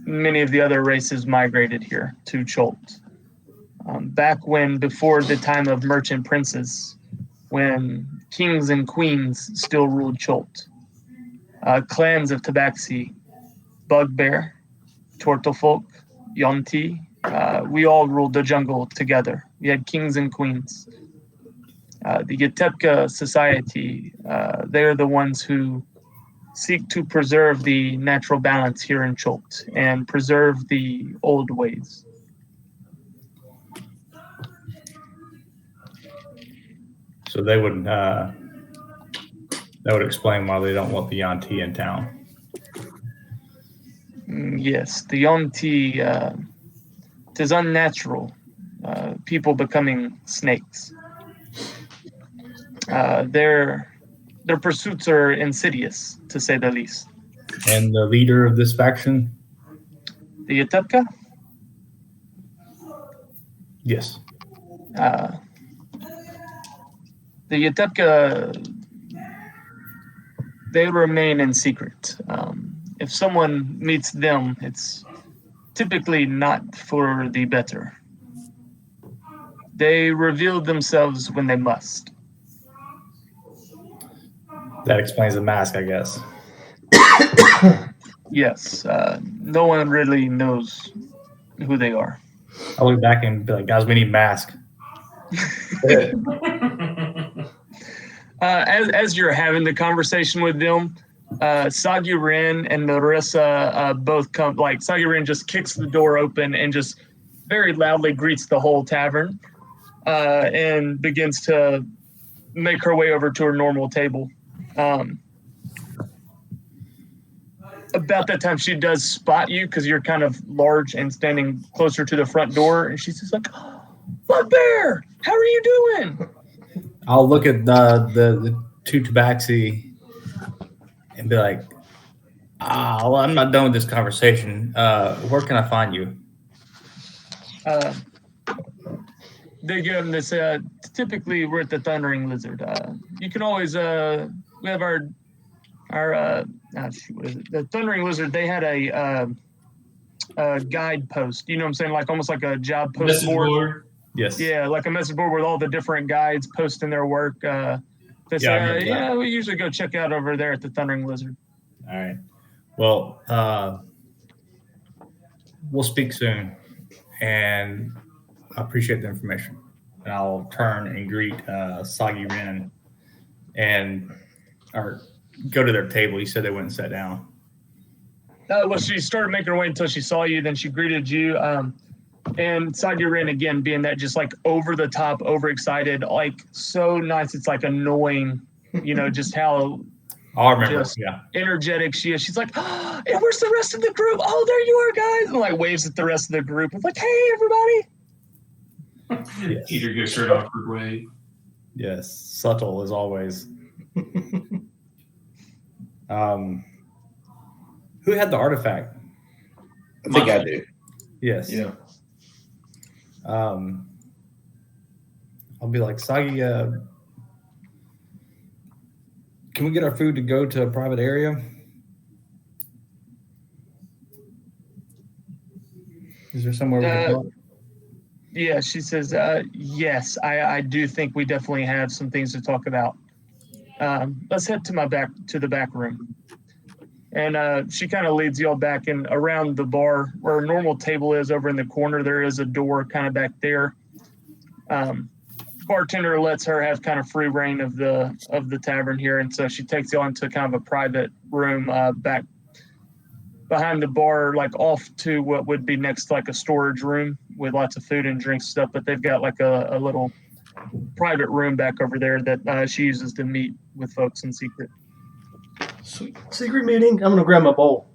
many of the other races migrated here to Cholt. Back when, before the time of merchant princes, when kings and queens still ruled Cholt. Clans of Tabaxi, Bugbear, Tortofolk, Yonti, we all ruled the jungle together. We had kings and queens. The Yatepka society, they're the ones who seek to preserve the natural balance here in Cholt and preserve the old ways. So they would That would explain why they don't want the Yanti in town. Yes, the Yonti, it is unnatural. People becoming snakes. Their pursuits are insidious, to say the least. And the leader of this faction? The Yatepka? Yes. The Yatepka, they remain in secret. If someone meets them, it's typically not for the better. They reveal themselves when they must. That explains the mask, I guess. Yes, no one really knows who they are. I'll look back and be like, guys, we need masks. As you're having the conversation with them, Sagi Rin and Marissa both come. Like Sagi Rin just kicks the door open and just very loudly greets the whole tavern, and begins to make her way over to her normal table. About that time, she does spot you because you're kind of large and standing closer to the front door, and she's just like, "Bugbear, how are you doing?" I'll look at the two tabaxi and be like, well, I'm not done with this conversation. Where can I find you? They give them this. Typically, we're at the Thundering Lizard. You can always. We have our. What is it? The Thundering Lizard. They had a guide post. You know what I'm saying? Like almost like a job post Message board. Yes. Yeah, like a message board with all the different guides posting their work. They say, we usually go check out over there at the Thundering Lizard. All right. Well, we'll speak soon, and I appreciate the information. And I'll turn and greet Sagi Rin or go to their table. You said they went and sat down. Well, she started making her way until she saw you. Then she greeted you. And Sagi Rin, again, being that just like over the top, overexcited, like so nice. It's like annoying, just how I remember. just energetic she is. She's like, and where's the rest of the group? Oh, there you are, guys. And like waves at the rest of the group. It's like, hey, everybody. Yes. Peter gives her an awkward way. Yes, subtle as always. Who had the artifact? I think I do. Yes. Yeah. I'll be like, Sagi, can we get our food to go to a private area? Is there somewhere we can go? Yeah, she says, yes, I do think we definitely have some things to talk about. Let's head to the back room. And she kind of leads y'all back in around the bar where a normal table is over in the corner. There is a door kind of back there. Bartender lets her have kind of free reign of the tavern here, and so she takes y'all into kind of a private room back behind the bar, like off to what would be next to like a storage room with lots of food and drinks stuff. But they've got like a little private room back over there that she uses to meet with folks in secret. Secret meeting. I'm gonna grab my bowl.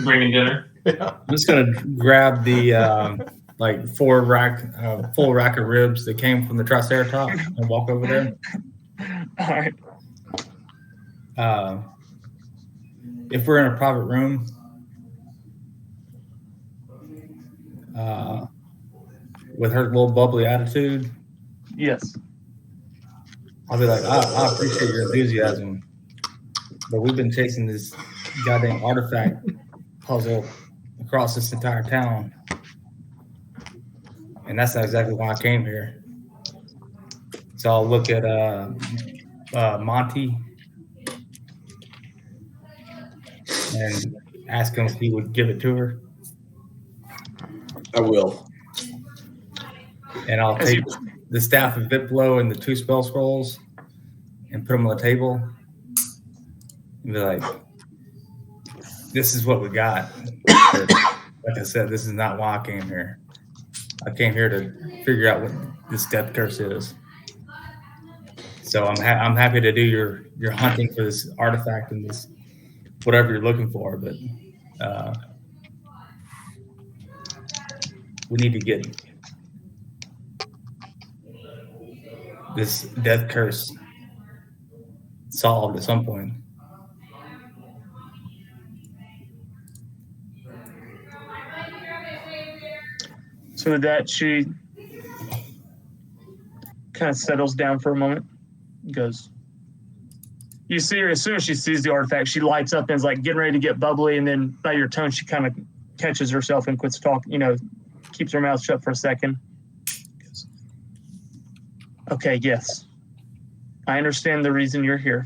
Bringing dinner. Yeah. I'm just gonna grab the full rack of ribs that came from the Triceratops and walk over there. All right. If we're in a private room, with her little bubbly attitude, Yes. I'll be like, I appreciate your enthusiasm, but we've been chasing this goddamn artifact puzzle across this entire town, and that's not exactly why I came here. So I'll look at Monty and ask him if he would give it to her. I will. And I'll take the staff of Viplo and the 2 spell scrolls and put them on the table and be like, this is what we got. But like I said, this is not why I came here. I came here to figure out what this death curse is. So I'm happy to do your hunting for this artifact and this whatever you're looking for, but we need to get this death curse solved at some point. So with that, she kind of settles down for a moment. Goes. You see her as soon as she sees the artifact, she lights up and is like getting ready to get bubbly, and then by your tone, she kind of catches herself and quits talking. Keeps her mouth shut for a second. Goes, okay, yes, I understand the reason you're here,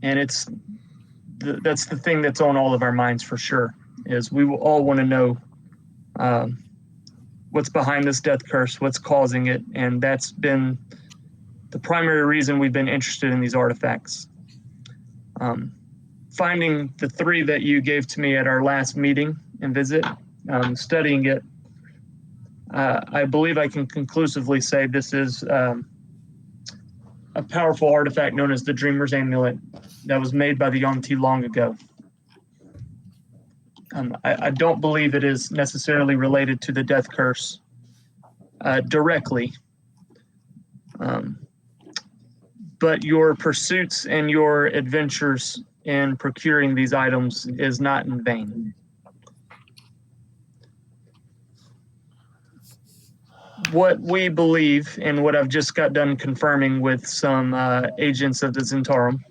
and that's the thing that's on all of our minds for sure. Is we will all want to know what's behind this death curse, what's causing it, and that's been the primary reason we've been interested in these artifacts. Finding the 3 that you gave to me at our last meeting and visit, studying it, I believe I can conclusively say this is a powerful artifact known as the Dreamer's Amulet that was made by the Yuan-Ti long ago. I don't believe it is necessarily related to the death curse directly. But your pursuits and your adventures in procuring these items is not in vain. What we believe, and what I've just got done confirming with some agents of the Zentarum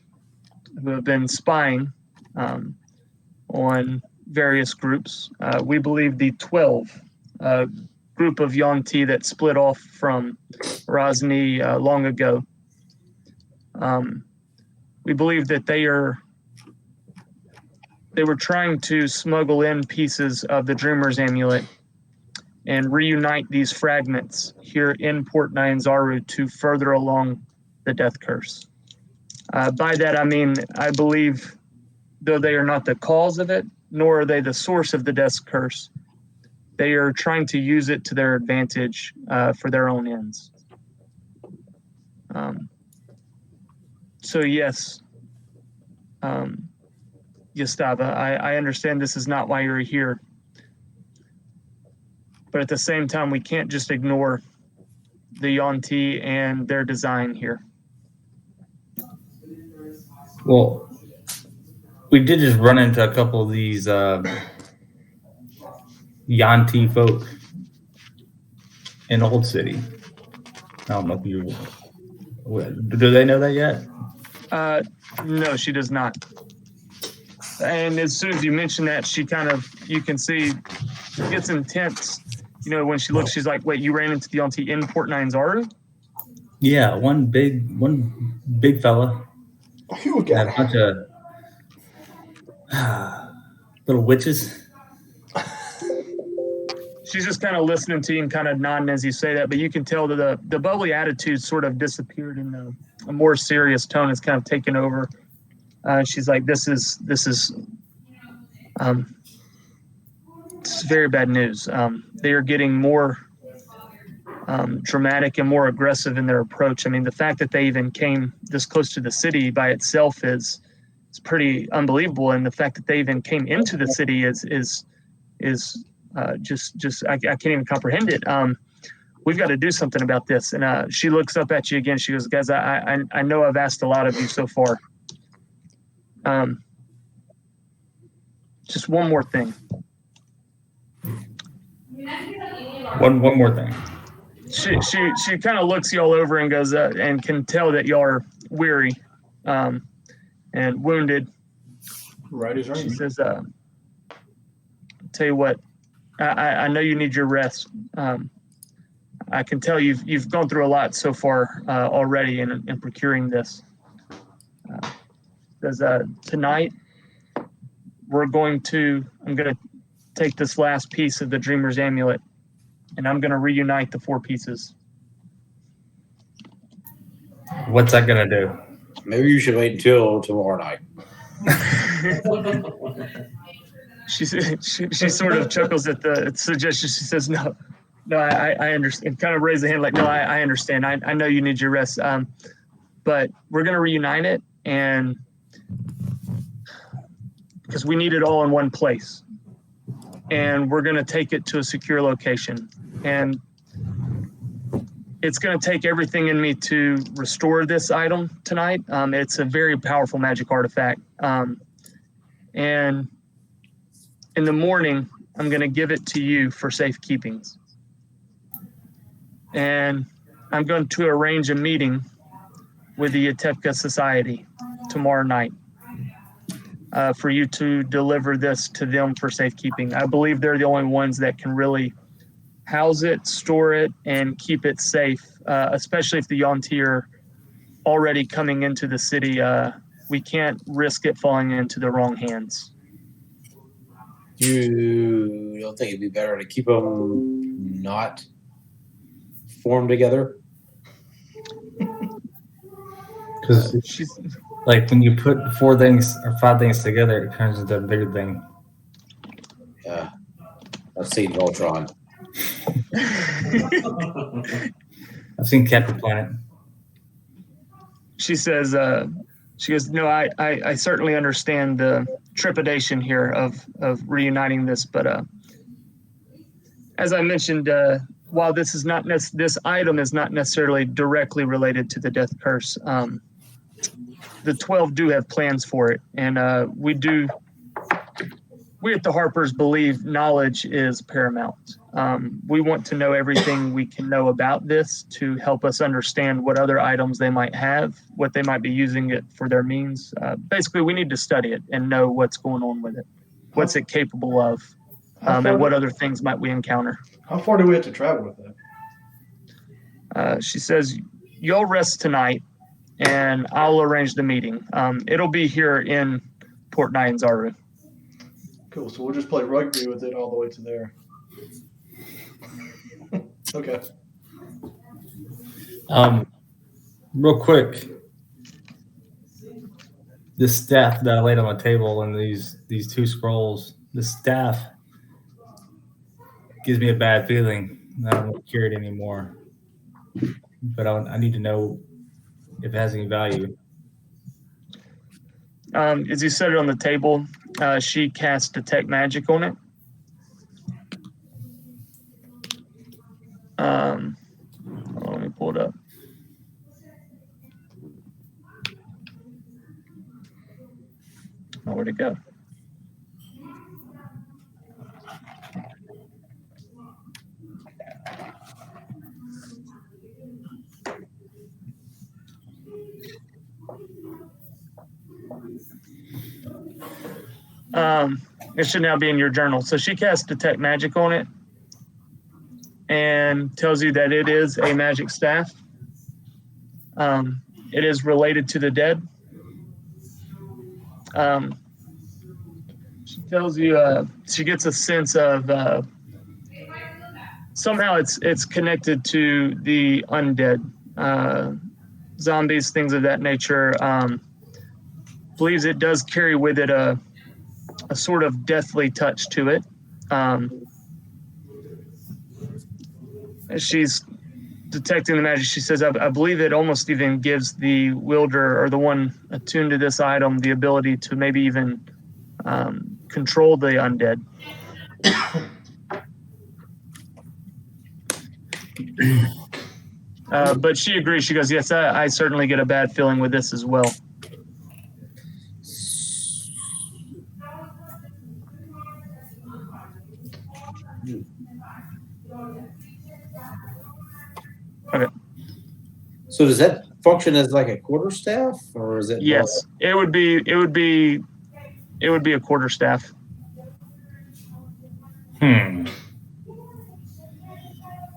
who have been spying on various groups, we believe the 12 group of Yuan-Ti that split off from Rosny long ago. We believe that they were trying to smuggle in pieces of the Dreamer's Amulet and reunite these fragments here in Port Nyanzaru to further along the death curse. By that, I mean, I believe, though they are not the cause of it, nor are they the source of the death curse, they are trying to use it to their advantage for their own ends. So yes, Gustava, I understand this is not why you're here. But at the same time, we can't just ignore the Yuan-Ti and their design here. Well, we did just run into a couple of these Yuan-Ti folk in Old City. I don't know if you... Do they know that yet? No, she does not. And as soon as you mention that, she kind of, you can see, gets intense. When she looks, she's like, wait, you ran into the Yuan-Ti in Port Nyanzaru? Yeah, one big fella. You got a bunch of little witches. She's just kind of listening to you and kind of nodding as you say that, but you can tell that the bubbly attitude sort of disappeared and a more serious tone is kind of taken over. She's like, this is very bad news. They are getting more dramatic and more aggressive in their approach. I mean, the fact that they even came this close to the city by itself is pretty unbelievable, and the fact that they even came into the city is just I can't even comprehend it. We've got to do something about this. And she looks up at you again. She goes, guys, I know I've asked a lot of you so far. Just one more thing. One more thing. She kind of looks you all over and goes and can tell that y'all are weary and wounded. Right is right. She says, tell you what, I know you need your rest. I can tell you've gone through a lot so far already in procuring this. Because tonight I'm going to take this last piece of the Dreamer's Amulet, and I'm going to reunite the 4 pieces. What's that going to do? Maybe you should wait until tomorrow night. She sort of chuckles at the suggestion. She says, no, I understand. Kind of raise the hand like, no, I understand. I know you need your rest. but we're going to reunite it, and because we need it all in one place, and we're going to take it to a secure location, and it's going to take everything in me to restore this item tonight. It's a very powerful magic artifact, and in the morning, I'm going to give it to you for safekeeping. And I'm going to arrange a meeting with the Yatevka Society tomorrow night for you to deliver this to them for safekeeping. I believe they're the only ones that can really house it, store it, and keep it safe, especially if the Yonti are already coming into the city. We can't risk it falling into the wrong hands. You don't think it'd be better to keep them not formed together? Because like when you put 4 things or 5 things together, it turns into a bigger thing. Yeah, I've seen Voltron. I've seen Captain Planet. She says, she goes, no, I certainly understand the trepidation here of reuniting this, but as I mentioned, while this is not this item is not necessarily directly related to the death curse, the 12 do have plans for it, and we at the Harpers believe knowledge is paramount. We want to know everything we can know about this to help us understand what other items they might have, what they might be using it for their means. Basically, we need to study it and know what's going on with it, what's it capable of, and what other things might we encounter. How far do we have to travel with that? She says, you'll rest tonight, and I'll arrange the meeting. It'll be here in Port Nyanzaru. Cool. So we'll just play rugby with it all the way to there. Okay. Real quick, this staff that I laid on the table and these 2 scrolls, the staff gives me a bad feeling. I don't want to carry it anymore, but I need to know if it has any value. As you set it on the table, she cast Detect Magic on it. Let me pull it up. Oh, where'd it go? It should now be in your journal. So she casts Detect Magic on it and tells you that it is a magic staff. It is related to the dead. She tells you she gets a sense of somehow it's connected to the undead, zombies, things of that nature. Believes it does carry with it a sort of deathly touch to it. She's detecting the magic. She says, I believe it almost even gives the wielder or the one attuned to this item the ability to maybe even control the undead. But she agrees. She goes, yes, I certainly get a bad feeling with this as well. Okay. So does that function as like a quarterstaff, or is it? Yes, it would be a quarterstaff.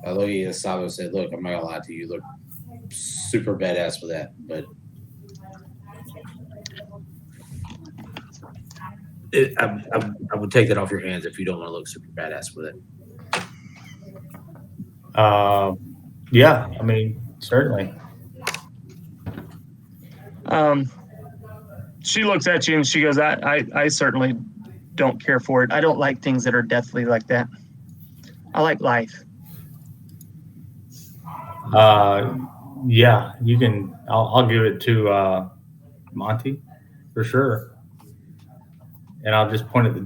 I look at Asabo and say, "Look, I'm not gonna lie to you. You look super badass with that, but I would take that off your hands if you don't want to look super badass with it." Yeah, I mean, certainly. She looks at you and she goes, I certainly don't care for it. I don't like things that are deathly like that. I like life. Yeah, you can. I'll give it to Monty for sure, and I'll just point at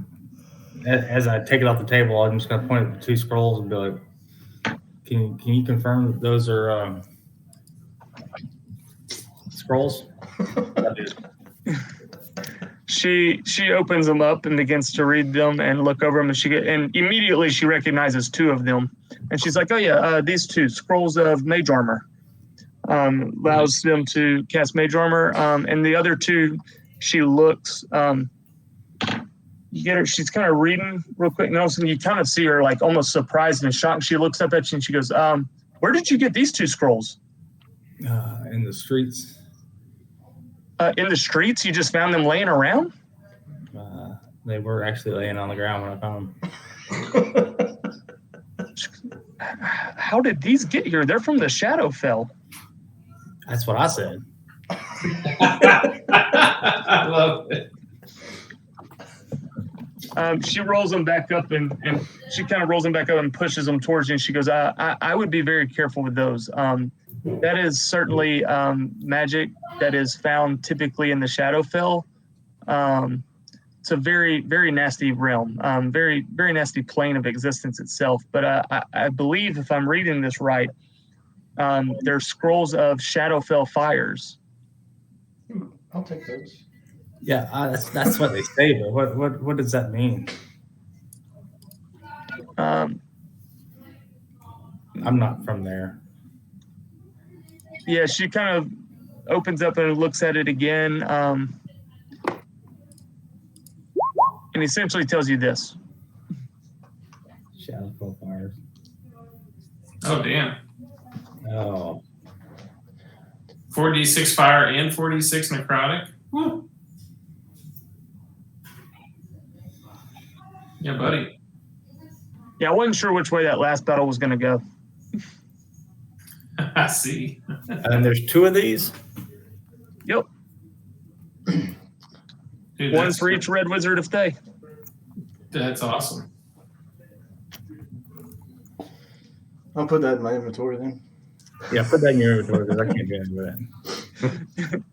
as I take it off the table. I'm just going to point at the 2 scrolls and be like, "Can you confirm that those are scrolls?" She opens them up and begins to read them and look over them, and immediately she recognizes 2 of them, and she's like, "Oh yeah, these 2 scrolls of mage armor." Allows them to cast mage armor, and the other 2, she looks. You get her. She's kind of reading real quick, and all of a sudden you kind of see her like almost surprised and shocked. She looks up at you and she goes, "Where did you get these 2 scrolls?" In the streets. In the streets? You just found them laying around? They were actually laying on the ground when I found them. How did these get here? They're from the Shadowfell. That's what I said. I love it. She rolls them back up and she kind of rolls them back up and pushes them towards you. And she goes, I would be very careful with those. That is certainly magic that is found typically in the Shadowfell. It's a very, very nasty realm, very, very nasty plane of existence itself. But I believe, if I'm reading this right, they're scrolls of Shadowfell fires. I'll take those. Yeah, that's what they say. But what does that mean? I'm not from there. Yeah, she kind of opens up and looks at it again, and essentially tells you this. Shadowfell fires. Oh, damn. Oh. 4d6 fire and 4d6 necrotic. Woo. Yeah, buddy. Yeah, I wasn't sure which way that last battle was going to go. I see. And there's 2 of these? Yep. Dude, One for each Red Wizard of Thay. That's awesome. I'll put that in my inventory then. Yeah, put that in your inventory because I can't get into that.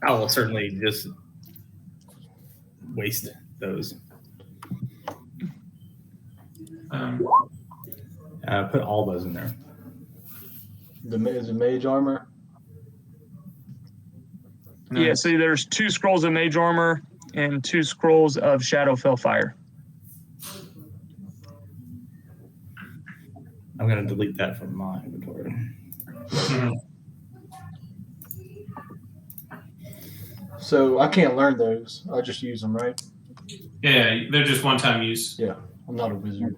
I will certainly just waste those. Put all those in there. Is the mage armor? Nice. Yeah, so there's 2 scrolls of mage armor and 2 scrolls of Shadowfell fire. I'm going to delete that from my inventory. Mhm. So I can't learn those. I just use them, right? Yeah, they're just one-time use. Yeah. I'm not a wizard.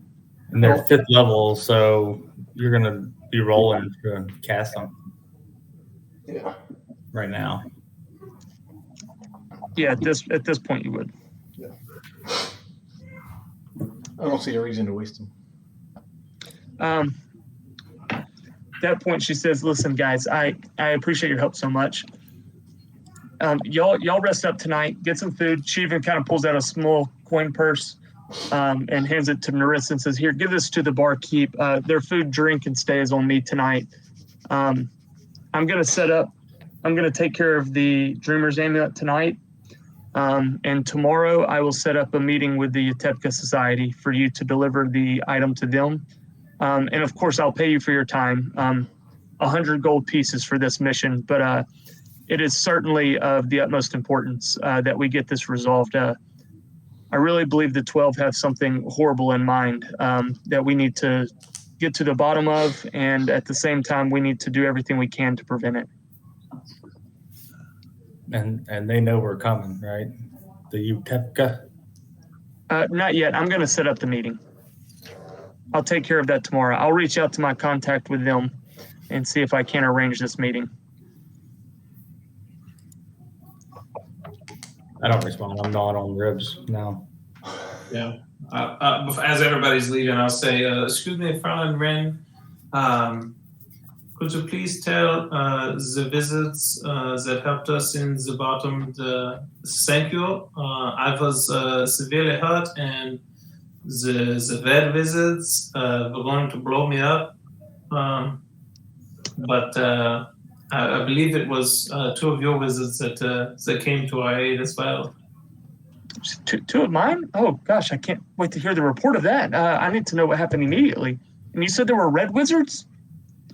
And they're 5th level, so you're going to be rolling to cast them Yeah. right now. Yeah, at this point you would. I don't see a reason to waste them. At that point she says, "Listen, guys, I appreciate your help so much. Y'all rest up tonight, get some food." She even kind of pulls out a small coin purse and hands it to Narissa and says, "Here, give this to the barkeep. Their food, drink, and stay is on me tonight. I'm going to take care of the Dreamer's Amulet tonight. And tomorrow I will set up a meeting with the Yatepka Society for you to deliver the item to them. And of course, I'll pay you for your time, 100 gold pieces for this mission. But it is certainly of the utmost importance that we get this resolved. I really believe the 12 have something horrible in mind that we need to get to the bottom of. And at the same time, we need to do everything we can to prevent it." And they know we're coming, right? The Yatepka? Not yet. I'm going to set up the meeting. I'll take care of that tomorrow. I'll reach out to my contact with them and see if I can arrange this meeting. I don't respond. I'm gnawing on ribs now. Yeah. As everybody's leaving, I'll say, "Excuse me, Fräulein Wren. Could you please tell the wizards that helped us in the bottom thank you? I was severely hurt, and the red wizards were going to blow me up. But I believe it was 2 of your wizards that came to our aid as well. Two of mine? Oh gosh, I can't wait to hear the report of that. I need to know what happened immediately. And you said there were red wizards?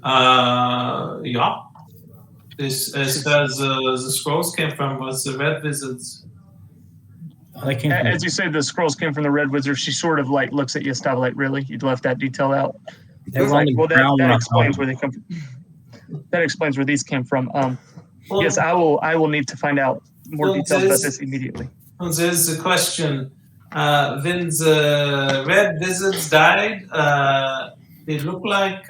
Yeah. This, as far as the scrolls came from, was the red wizards. They came from As you say, the scrolls came from the red wizards. She sort of like looks at you, stop, like, really? You'd left that detail out? they were Like, on the well, ground when that I explains found where them. they come from. That explains where these came from. Well, Yes, I will need to find out more Well, details about there's- this immediately. There's a question. When the red wizards died, it looked like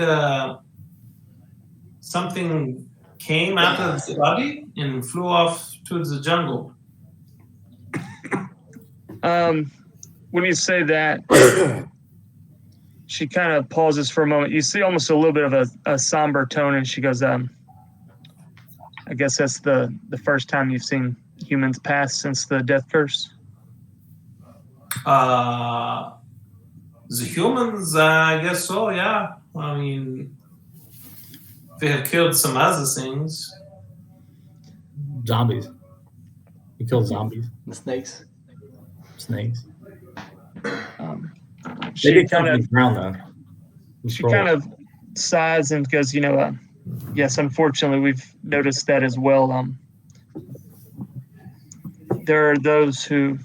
something came out of the body and flew off to the jungle. When you say that, she kind of pauses for a moment. You see almost a little bit of a somber tone, and she goes, I guess that's the first time you've seen humans pass since the death curse. The humans, I guess so, yeah. I mean, they have killed some other things. Zombies. We killed zombies, The snakes. snakes. They She did come kind from of the ground though. she kind of sighs and goes, yes, unfortunately, we've noticed that as well. There are those who,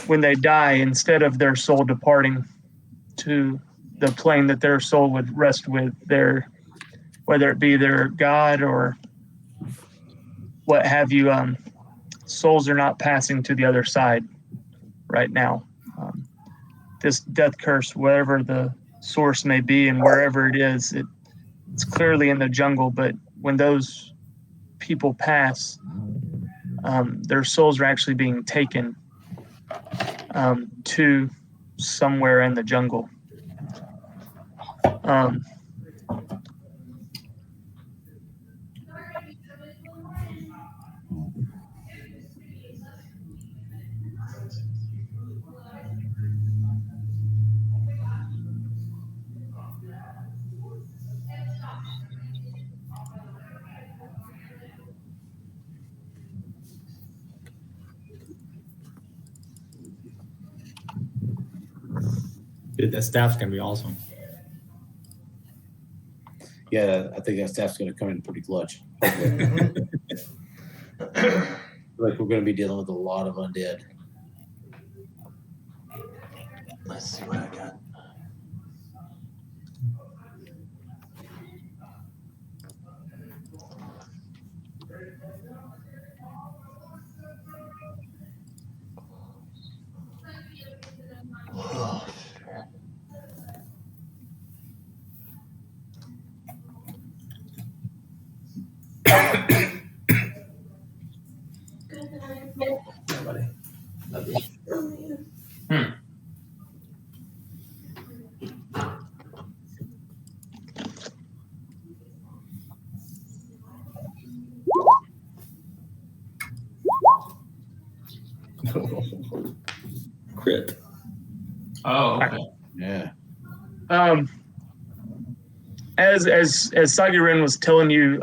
when they die, instead of their soul departing to the plane that their soul would rest with, whether it be their God or what have you, souls are not passing to the other side right now. This death curse, whatever the source may be and wherever it is, it's clearly in the jungle, but when those people pass, their souls are actually being taken to somewhere in the jungle. Dude, that staff's gonna be awesome. Yeah, I think that staff's going to come in pretty clutch. Like we're going to be dealing with a lot of undead. Let's see what I got. Oh, shit. Crit. Oh, okay. Yeah. As Sagirin was telling you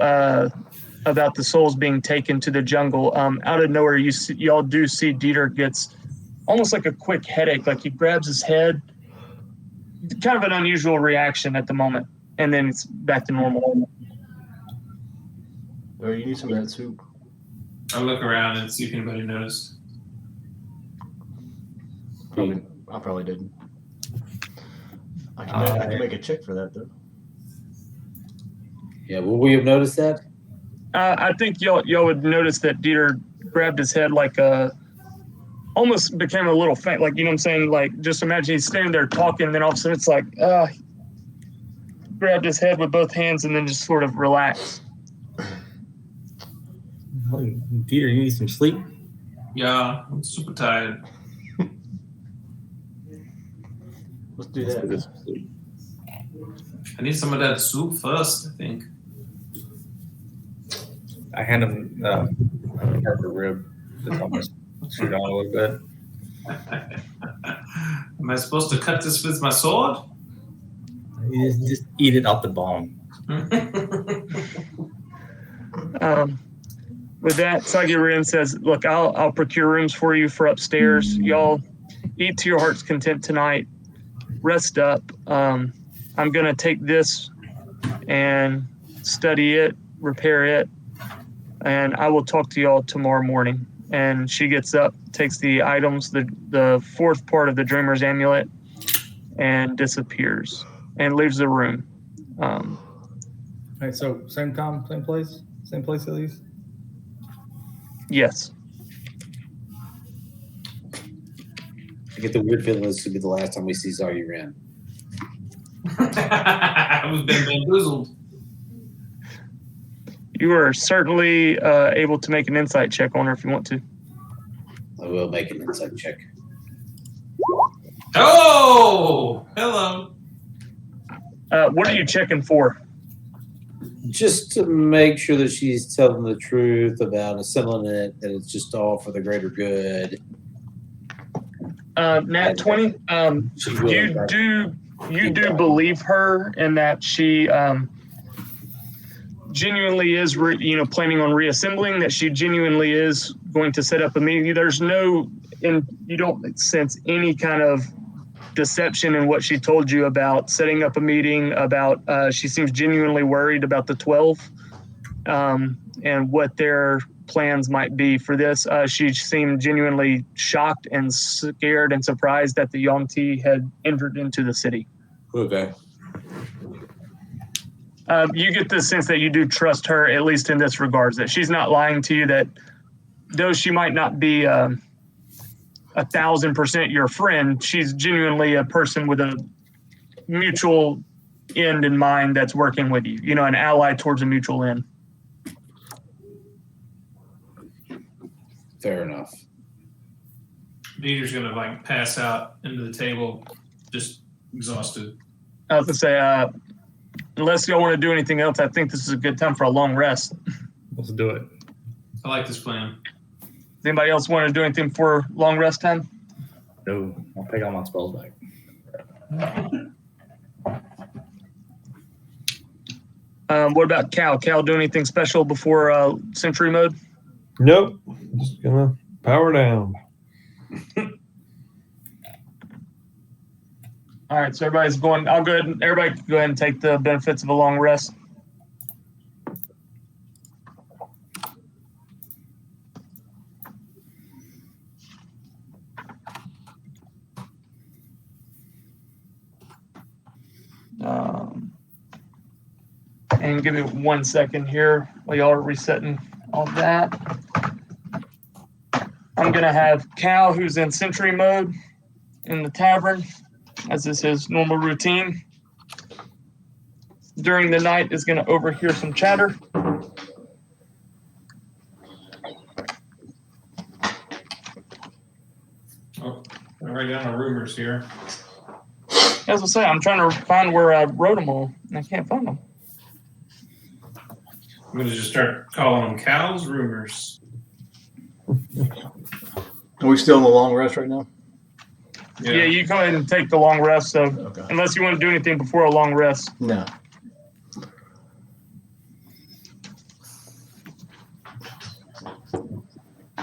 about the souls being taken to the jungle, out of nowhere, y'all do see Dieter gets almost like a quick headache, like he grabs his head. Kind of an unusual reaction at the moment, and then it's back to normal. Or you need some of that soup. I'll look around and see if anybody noticed. I probably didn't. I can make a check for that though. Yeah, will we have noticed that? I think y'all would notice that Dieter grabbed his head like almost became a little faint. Like, you know what I'm saying? Like, just imagine he's standing there talking, and then all of a sudden it's like, grabbed his head with both hands and then just sort of relaxed. Dieter, you need some sleep? Yeah, I'm super tired. Let's do that. I need some of that soup first, I think. I hand him a rib that's almost chewed on a little bit. Am I supposed to cut this with my sword? You just eat it off the bone. With that, Sagirin says, "Look, I'll procure rooms for you for upstairs. Y'all eat to your heart's content tonight. Rest up. I'm gonna take this and study it, repair it, and I will talk to y'all tomorrow morning." And she gets up, takes the items, the fourth part of the Dreamer's Amulet, and disappears and leaves the room. All right, so same time, same place at least. Yes. I get the weird feeling this could be the last time we see Zarya. We've been bamboozled. You are certainly able to make an insight check on her if you want to. I will make an insight check. Oh, hello. What are you checking for? Just to make sure that she's telling the truth about assembling it, that it's just all for the greater good. Nat 20. You do believe her in that she genuinely is, planning on reassembling. That she genuinely is going to set up a meeting. You don't sense any kind of deception in what she told you about setting up a meeting. About she seems genuinely worried about the 12 and what their plans might be for this. She seemed genuinely shocked and scared and surprised that the Yomti had entered into the city. Okay. You get the sense that you do trust her, at least in this regards, that she's not lying to you, that though she might not be 1,000% your friend, she's genuinely a person with a mutual end in mind that's working with you, an ally towards a mutual end. Fair enough. Dieter's gonna pass out into the table, just exhausted. I was gonna say, unless y'all want to do anything else, I think this is a good time for a long rest. Let's do it. I like this plan. Does anybody else want to do anything for long rest time? No, I'll take all my spells back. What about Cal? Cal do anything special before Sentry mode? Nope. Just gonna power down. All right, so everybody's going. Everybody can go ahead and take the benefits of a long rest. And give me 1 second here while y'all are resetting all that. I'm going to have Cal, who's in Sentry mode, in the tavern, as is his normal routine. During the night is going to overhear some chatter. Oh, I write down the rumors here. As I say, I'm trying to find where I wrote them all, and I can't find them. I'm going to just start calling them Cal's rumors. Are we still in the long rest right now? Yeah, you go ahead and take the long rest. So, Okay. unless you want to do anything before a long rest. No.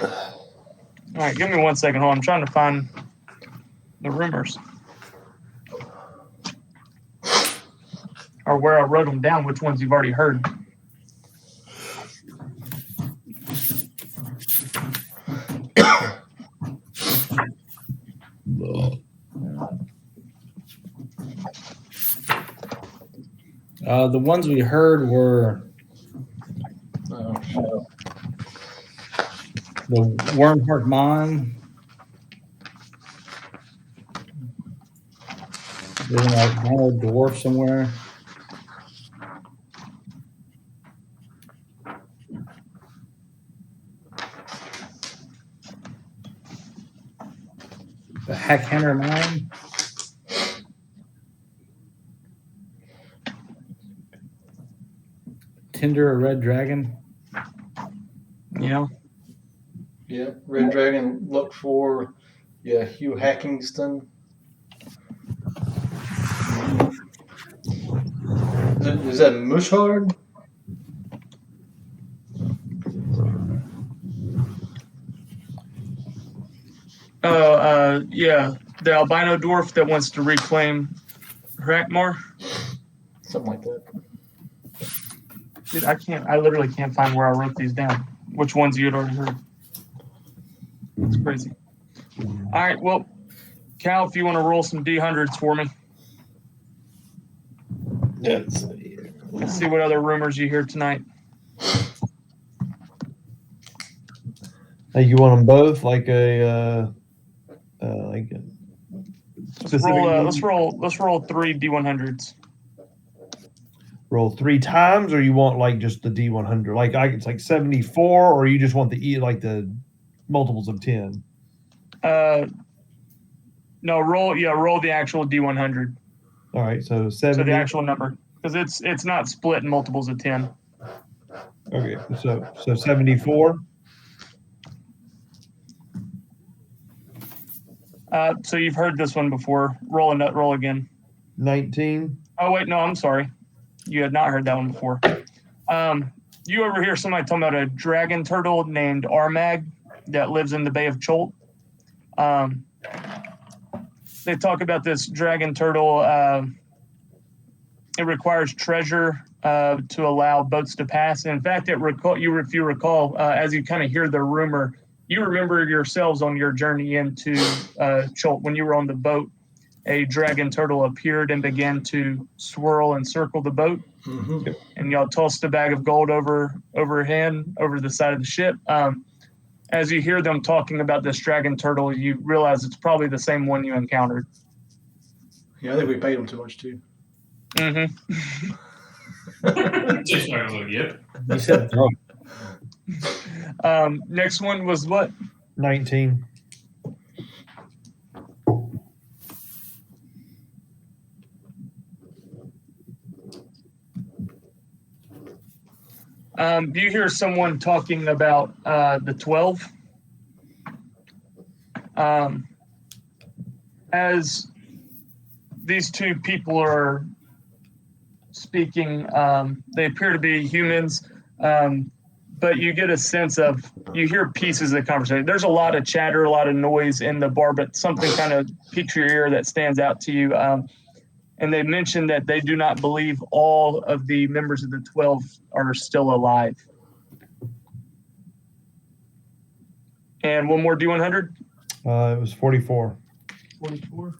All right, give me 1 second. Hold on, I'm trying to find the rumors. Or where I wrote them down, which ones you've already heard. The ones we heard were the Wormheart Mine. There's a giant dwarf somewhere. The Hackhammer Mine. Tinder a Red Dragon. Yeah. Yeah, Red Dragon looked for Hugh Hackingston. Is that Mushhard? Yeah, the albino dwarf that wants to reclaim Hrakmar. Something like that. Dude, I literally can't find where I wrote these down. Which ones you had already heard. It's crazy. All right, well, Cal, if you want to roll some D100s for me. Let's Let's see what other rumors you hear tonight. Hey, you want them both? Like a Let's roll 3 D100s. roll 3 times, or you want like just the D100? Like it's like 74, or you just want the multiples of 10? No, roll the actual D100. All right, so 70. So the actual number, because it's not split in multiples of 10. Okay, so 74. So you've heard this one before. Roll again. 19. Oh wait, no, I'm sorry. You had not heard that one before. You ever hear somebody talking about a dragon turtle named Armag that lives in the Bay of Cholt? They talk about this dragon turtle. It requires treasure to allow boats to pass. In fact, if you recall, as you kind of hear the rumor, you remember yourselves on your journey into Cholt when you were on the boat. A dragon turtle appeared and began to swirl and circle the boat, and y'all tossed a bag of gold over the side of the ship. As you hear them talking about this dragon turtle, you realize it's probably the same one you encountered. Yeah, I think we paid him too much too. Just like, yep. You said throw. Next one was what? 19. You hear someone talking about the 12. As these two people are speaking, they appear to be humans, but you get a sense of, you hear pieces of the conversation. There's a lot of chatter, a lot of noise in the bar, but something kind of piques your ear that stands out to you. And they mentioned that they do not believe all of the members of the 12 are still alive. And one more D100? It was 44. 44.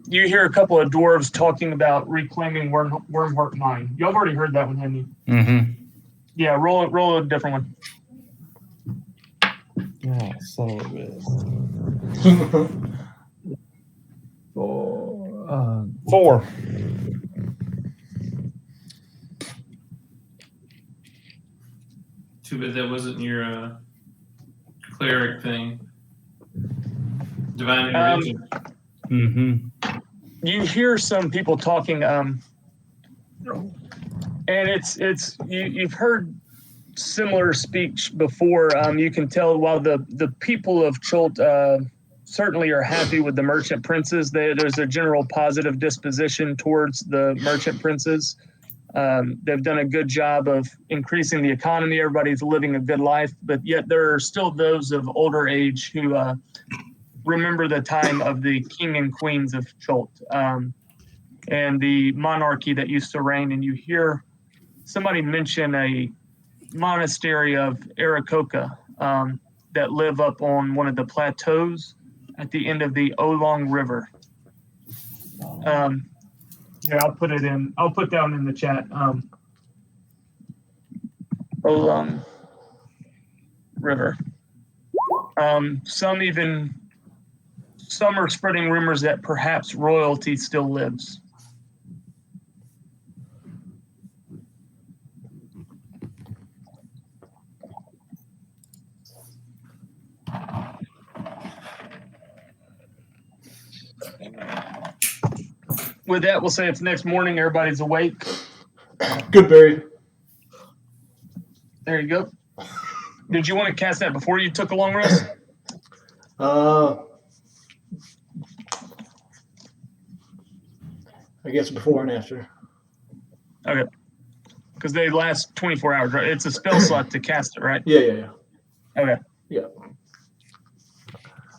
You hear a couple of dwarves talking about reclaiming Wormheart Mine. Y'all have already heard that one, haven't you? Mm-hmm. Yeah, roll a different one. Oh, son of a bitch. 4. Too bad that wasn't your cleric thing. Divine intervention. Mm-hmm. You hear some people talking, and you've heard similar speech before. You can tell while the people of Cholt certainly are happy with the merchant princes. There's a general positive disposition towards the merchant princes. They've done a good job of increasing the economy. Everybody's living a good life, but yet there are still those of older age who remember the time of the king and queens of Cholt and the monarchy that used to reign. And you hear somebody mention a monastery of Arakoka that live up on one of the plateaus at the end of the Olong River. Yeah, I'll put that one in the chat. Olong River. Some are spreading rumors that perhaps royalty still lives. With that, we'll say it's next morning. Everybody's awake. Good, Barry. There you go. Did you want to cast that before you took a long rest? I guess before and after. Okay. Because they last 24 hours, right? It's a spell slot to cast it, right? Yeah. Okay. Yeah.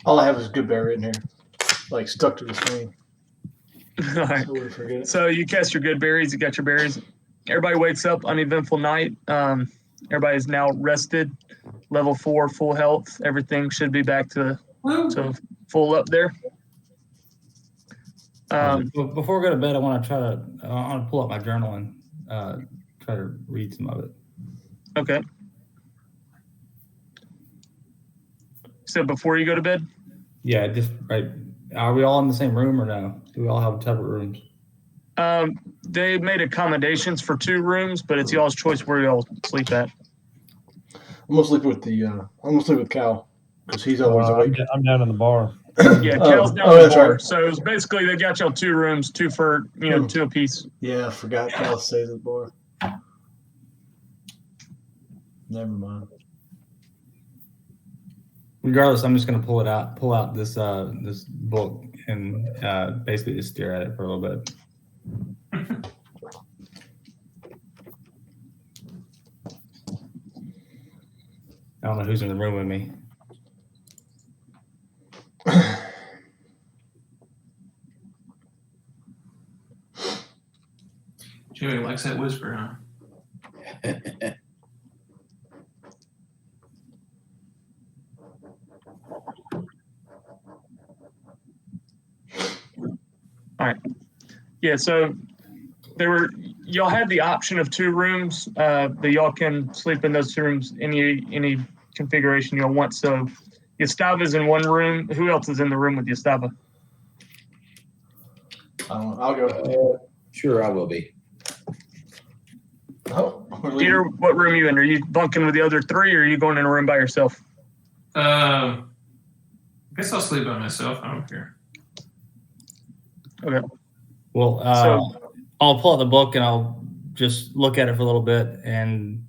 All I have is Goodberry written here, like stuck to the screen. All right. So I wouldn't forget it. So you cast your good berries. You got your berries. Everybody wakes up. Uneventful night. Everybody's now rested. Level 4, full health. Everything should be back to full up there. Before we go to bed, I want to pull up my journal and try to read some of it. Okay. So before you go to bed? Yeah, just right. Are we all in the same room or no? Do we all have separate rooms? They made accommodations for 2 rooms, but it's y'all's choice where y'all sleep at. I'm gonna sleep with Cal because he's always awake. I'm down in the bar. Yeah, Cal's down in the that's bar. right. So it was basically they got y'all 2 rooms, 2 for 2 apiece. Yeah, I forgot Cal stays at the bar. Never mind. Regardless, I'm just going to pull out this this book and basically just stare at it for a little bit. I don't know who's in the room with me. Joey likes that whisper, huh? All right. Yeah, so y'all had the option of 2 rooms, but y'all can sleep in those 2 rooms any configuration y'all want. So Yastava's in one room. Who else is in the room with Yastava? I'll go. Sure, I will be. Oh, Peter, what room are you in? Are you bunking with the other 3, or are you going in a room by yourself? I guess I'll sleep by myself. I don't care. Okay. Well, I'll pull out the book and I'll just look at it for a little bit and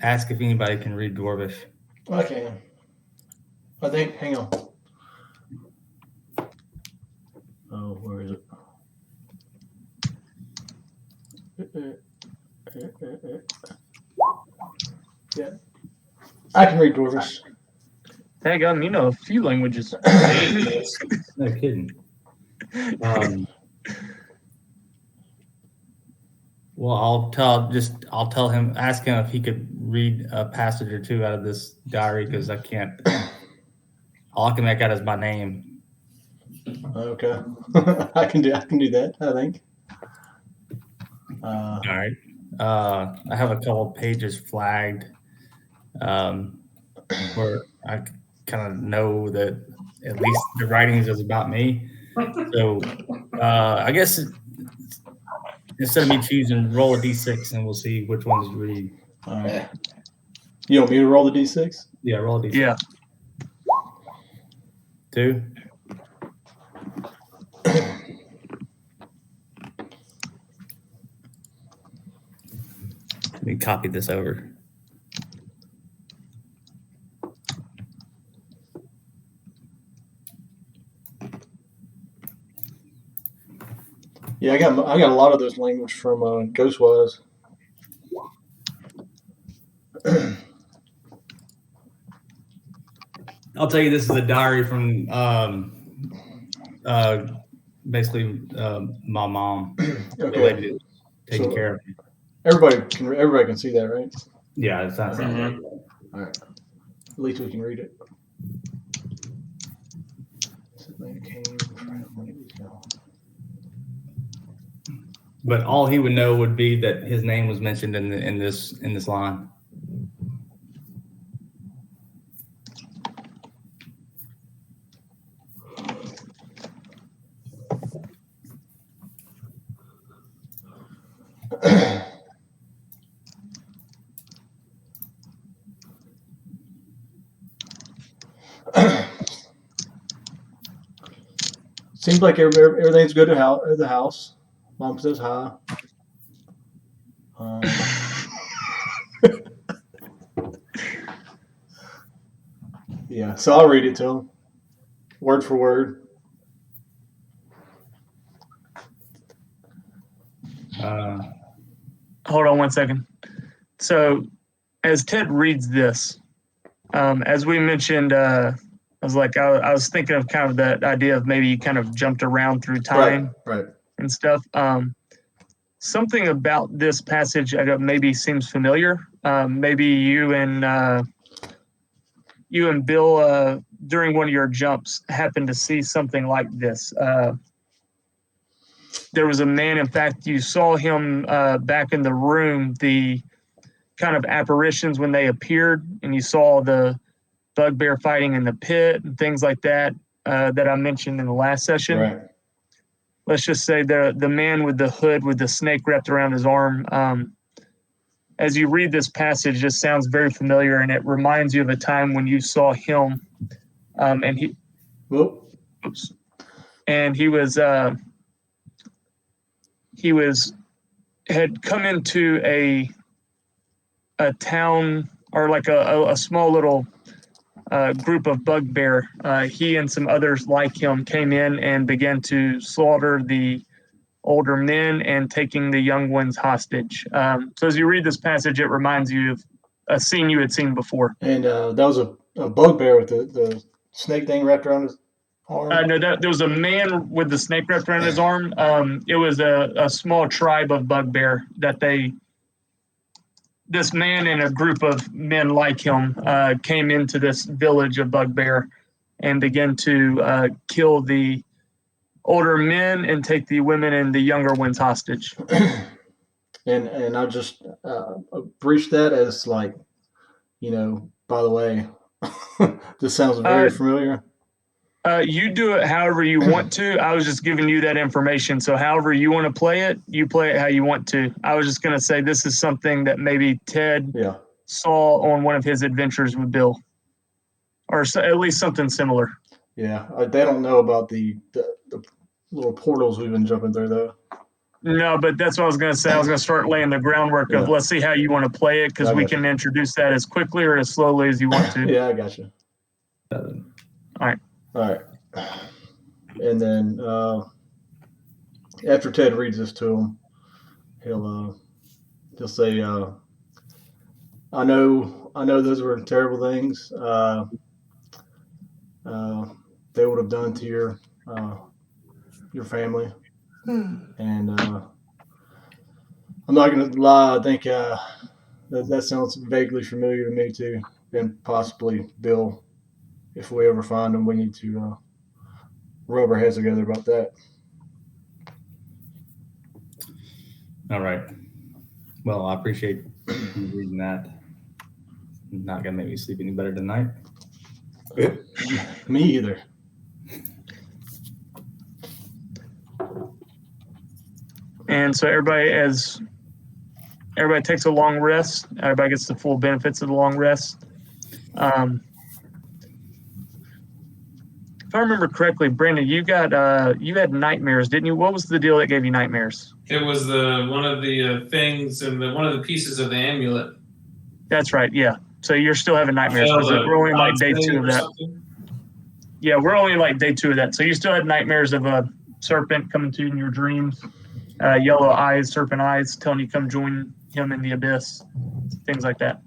ask if anybody can read Dwarvish. I can. I think. Hang on. Oh, where is it? Yeah, I can read Dwarvish. Hang on, you know a few languages. No kidding. Well, I'll tell him, ask him if he could read a passage or 2 out of this diary because I can't. All I can make out is my name. Okay, I can do that. I think. All right. I have a couple of pages flagged where I kind of know that at least the writings is about me. So I guess instead of me choosing, roll a d6 and we'll see which ones you read. All right. You want me to roll the d6? Yeah, roll a d6. Yeah. 2. Let me copy this over. Yeah, I got a lot of those language from Ghostwise. I'll tell you, this is a diary from basically my mom. Okay. Taking So- care of me. Everybody can see that, right? Yeah, it sounds Mhm. like All right. At least we can read it. But all he would know would be that his name was mentioned in this line. Seems like everything's good at the house. Mom says hi. Yeah, so I'll read it to him. word for word. Hold on 1 second. So, as Ted reads this, as we mentioned, I was thinking of kind of that idea of maybe you kind of jumped around through time Right. and stuff. Something about this passage maybe seems familiar. Maybe you and Bill during one of your jumps happened to see something like this. There was a man, in fact, you saw him back in the room, the kind of apparitions when they appeared, and you saw the bugbear fighting in the pit and things like that that I mentioned in the last session. Right. Let's just say the man with the hood with the snake wrapped around his arm. As you read this passage, it just sounds very familiar, and it reminds you of a time when you saw him, and he, Well, oops, and he had come into a town or like a small little group of bugbear. He and some others like him came in and began to slaughter the older men and taking the young ones hostage. So as you read this passage, it reminds you of a scene you had seen before. and that was a bugbear with the snake thing wrapped around his arm. No, there was a man with the snake wrapped around his arm. It was a small tribe of bugbear that this man and a group of men like him came into this village of bugbear and began to kill the older men and take the women and the younger ones hostage. And I just breached that as like, by the way, this sounds very familiar. You do it however you want to. I was just giving you that information. So however you want to play it, you play it how you want to. I was just going to say this is something that maybe Ted saw on one of his adventures with Bill, or at least something similar. Yeah, they don't know about the little portals we've been jumping through, though. No, but that's what I was going to say. I was going to start laying the groundwork of let's see how you want to play it, because we can introduce that as quickly or as slowly as you want to. Yeah, I got you. All right. And then after Ted reads this to him, he'll say, I know those were terrible things they would have done to your family. And I'm not going to lie, I think that sounds vaguely familiar to me too, and possibly Bill. If we ever find them, we need to rub our heads together about that. All right. Well, I appreciate you reading that. Not gonna make me sleep any better tonight. Me either. And so everybody takes a long rest. Everybody gets the full benefits of the long rest. If I remember correctly, Brandon, you had nightmares, didn't you? What was the deal that gave you nightmares? It was one of the things and one of the pieces of the amulet. That's right. Yeah. So you're still having nightmares because we're only like day 2 of that. Something. Yeah, we're only like day 2 of that. So you still had nightmares of a serpent coming to you in your dreams, yellow eyes, serpent eyes, telling you come join him in the abyss, things like that.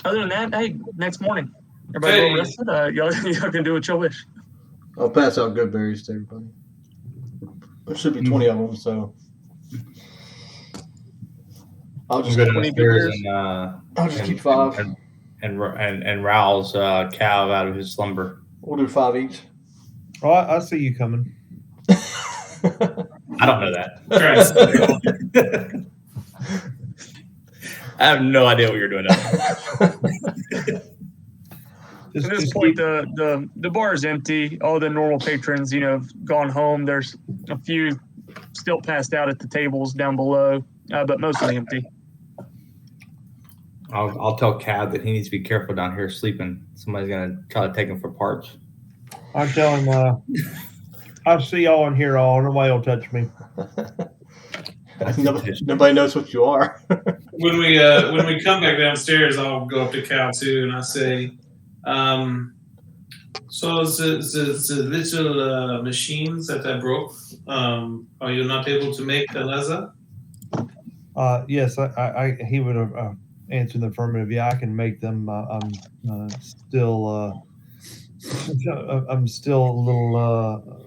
Other than that, hey, next morning, everybody well rested. Y'all can do what y'all wish. I'll pass out good berries to everybody. There should be 20 of them, so I'll just go downstairs and I'll just keep 5 and rouse Cav out of his slumber. We'll do 5 each. Oh, I see you coming. I don't know that. I have no idea what you're doing. At this point, the bar is empty. All the normal patrons, have gone home. There's a few still passed out at the tables down below, but mostly empty. I'll tell Cav that he needs to be careful down here sleeping. Somebody's gonna try to take him for parts. I tell him, I see y'all in here all. Nobody will touch me. Nobody knows what you are. when we come back downstairs, I'll go up to Cal too, and I say, so the little machines that I broke, are you not able to make another? Yes, he would have answered in the affirmative. Yeah, I can make them. I'm still a little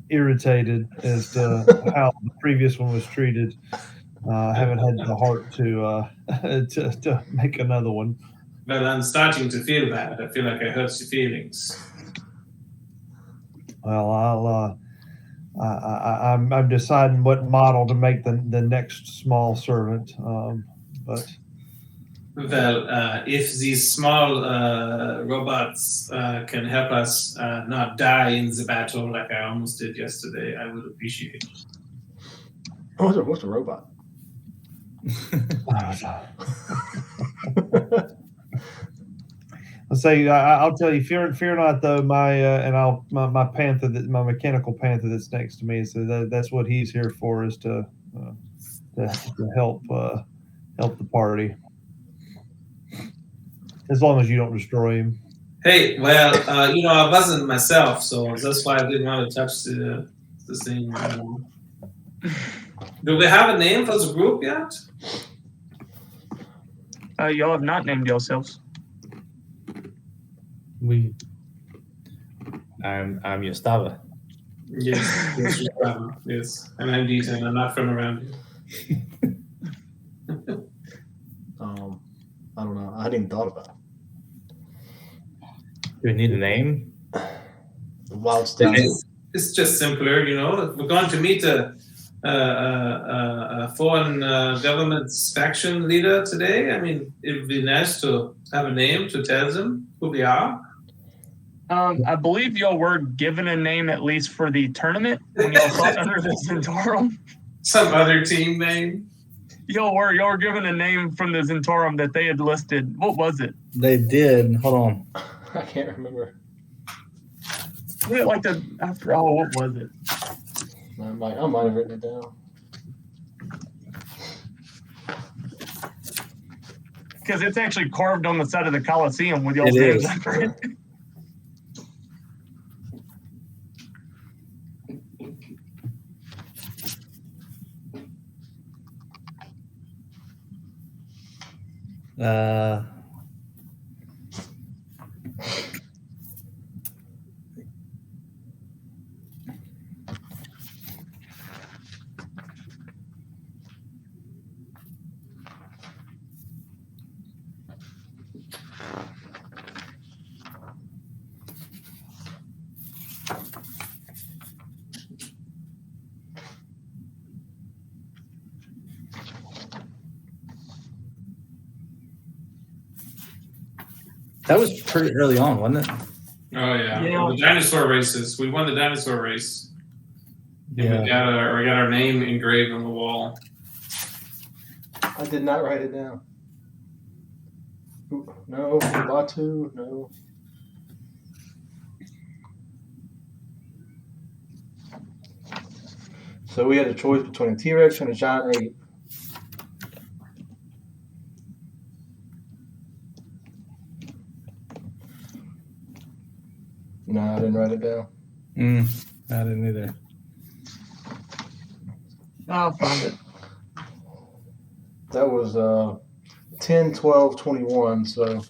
irritated as to how the previous one was treated. I haven't had the heart to make another one. But I'm starting to feel bad. I feel like I hurt your feelings. Well, I'm deciding what model to make the next small servant. But Well, if these small robots can help us not die in the battle like I almost did yesterday, I would appreciate it. What's a robot? I'll say I'll tell you, fear not though. My panther, my mechanical panther that's next to me. So that's what he's here for, is to help the party. As long as you don't destroy him. Hey, well, I wasn't myself, so that's why I didn't want to touch the thing. Do we have a name for the group yet? Y'all have not named yourselves. I'm Yostava. Yes, yes. And I'm Deaton. I'm not from around here. I don't know. I hadn't even thought about it. Do we need a name? The wild state. It's just simpler, We're going to meet a foreign government's faction leader today. I mean, it would be nice to have a name to tell them who we are. I believe y'all were given a name, at least for the tournament, when y'all fought under the Zentarum. Some other team name. Y'all were given a name from the Zentarum that they had listed. What was it? They did. Hold on. I can't remember. Was it like what was it? I might have written it down. Because it's actually carved on the side of the Coliseum with y'all's It names is. under it. That was pretty early on, wasn't it? Oh yeah. Yeah. The dinosaur races. We won the dinosaur race. And Yeah. we got our name engraved on the wall. I did not write it down. Ooh, no, Batu, no. So we had a choice between a T-Rex and a giant ape. No, I didn't write it down. I didn't either. I'll find it. That was 10, 12, 21, so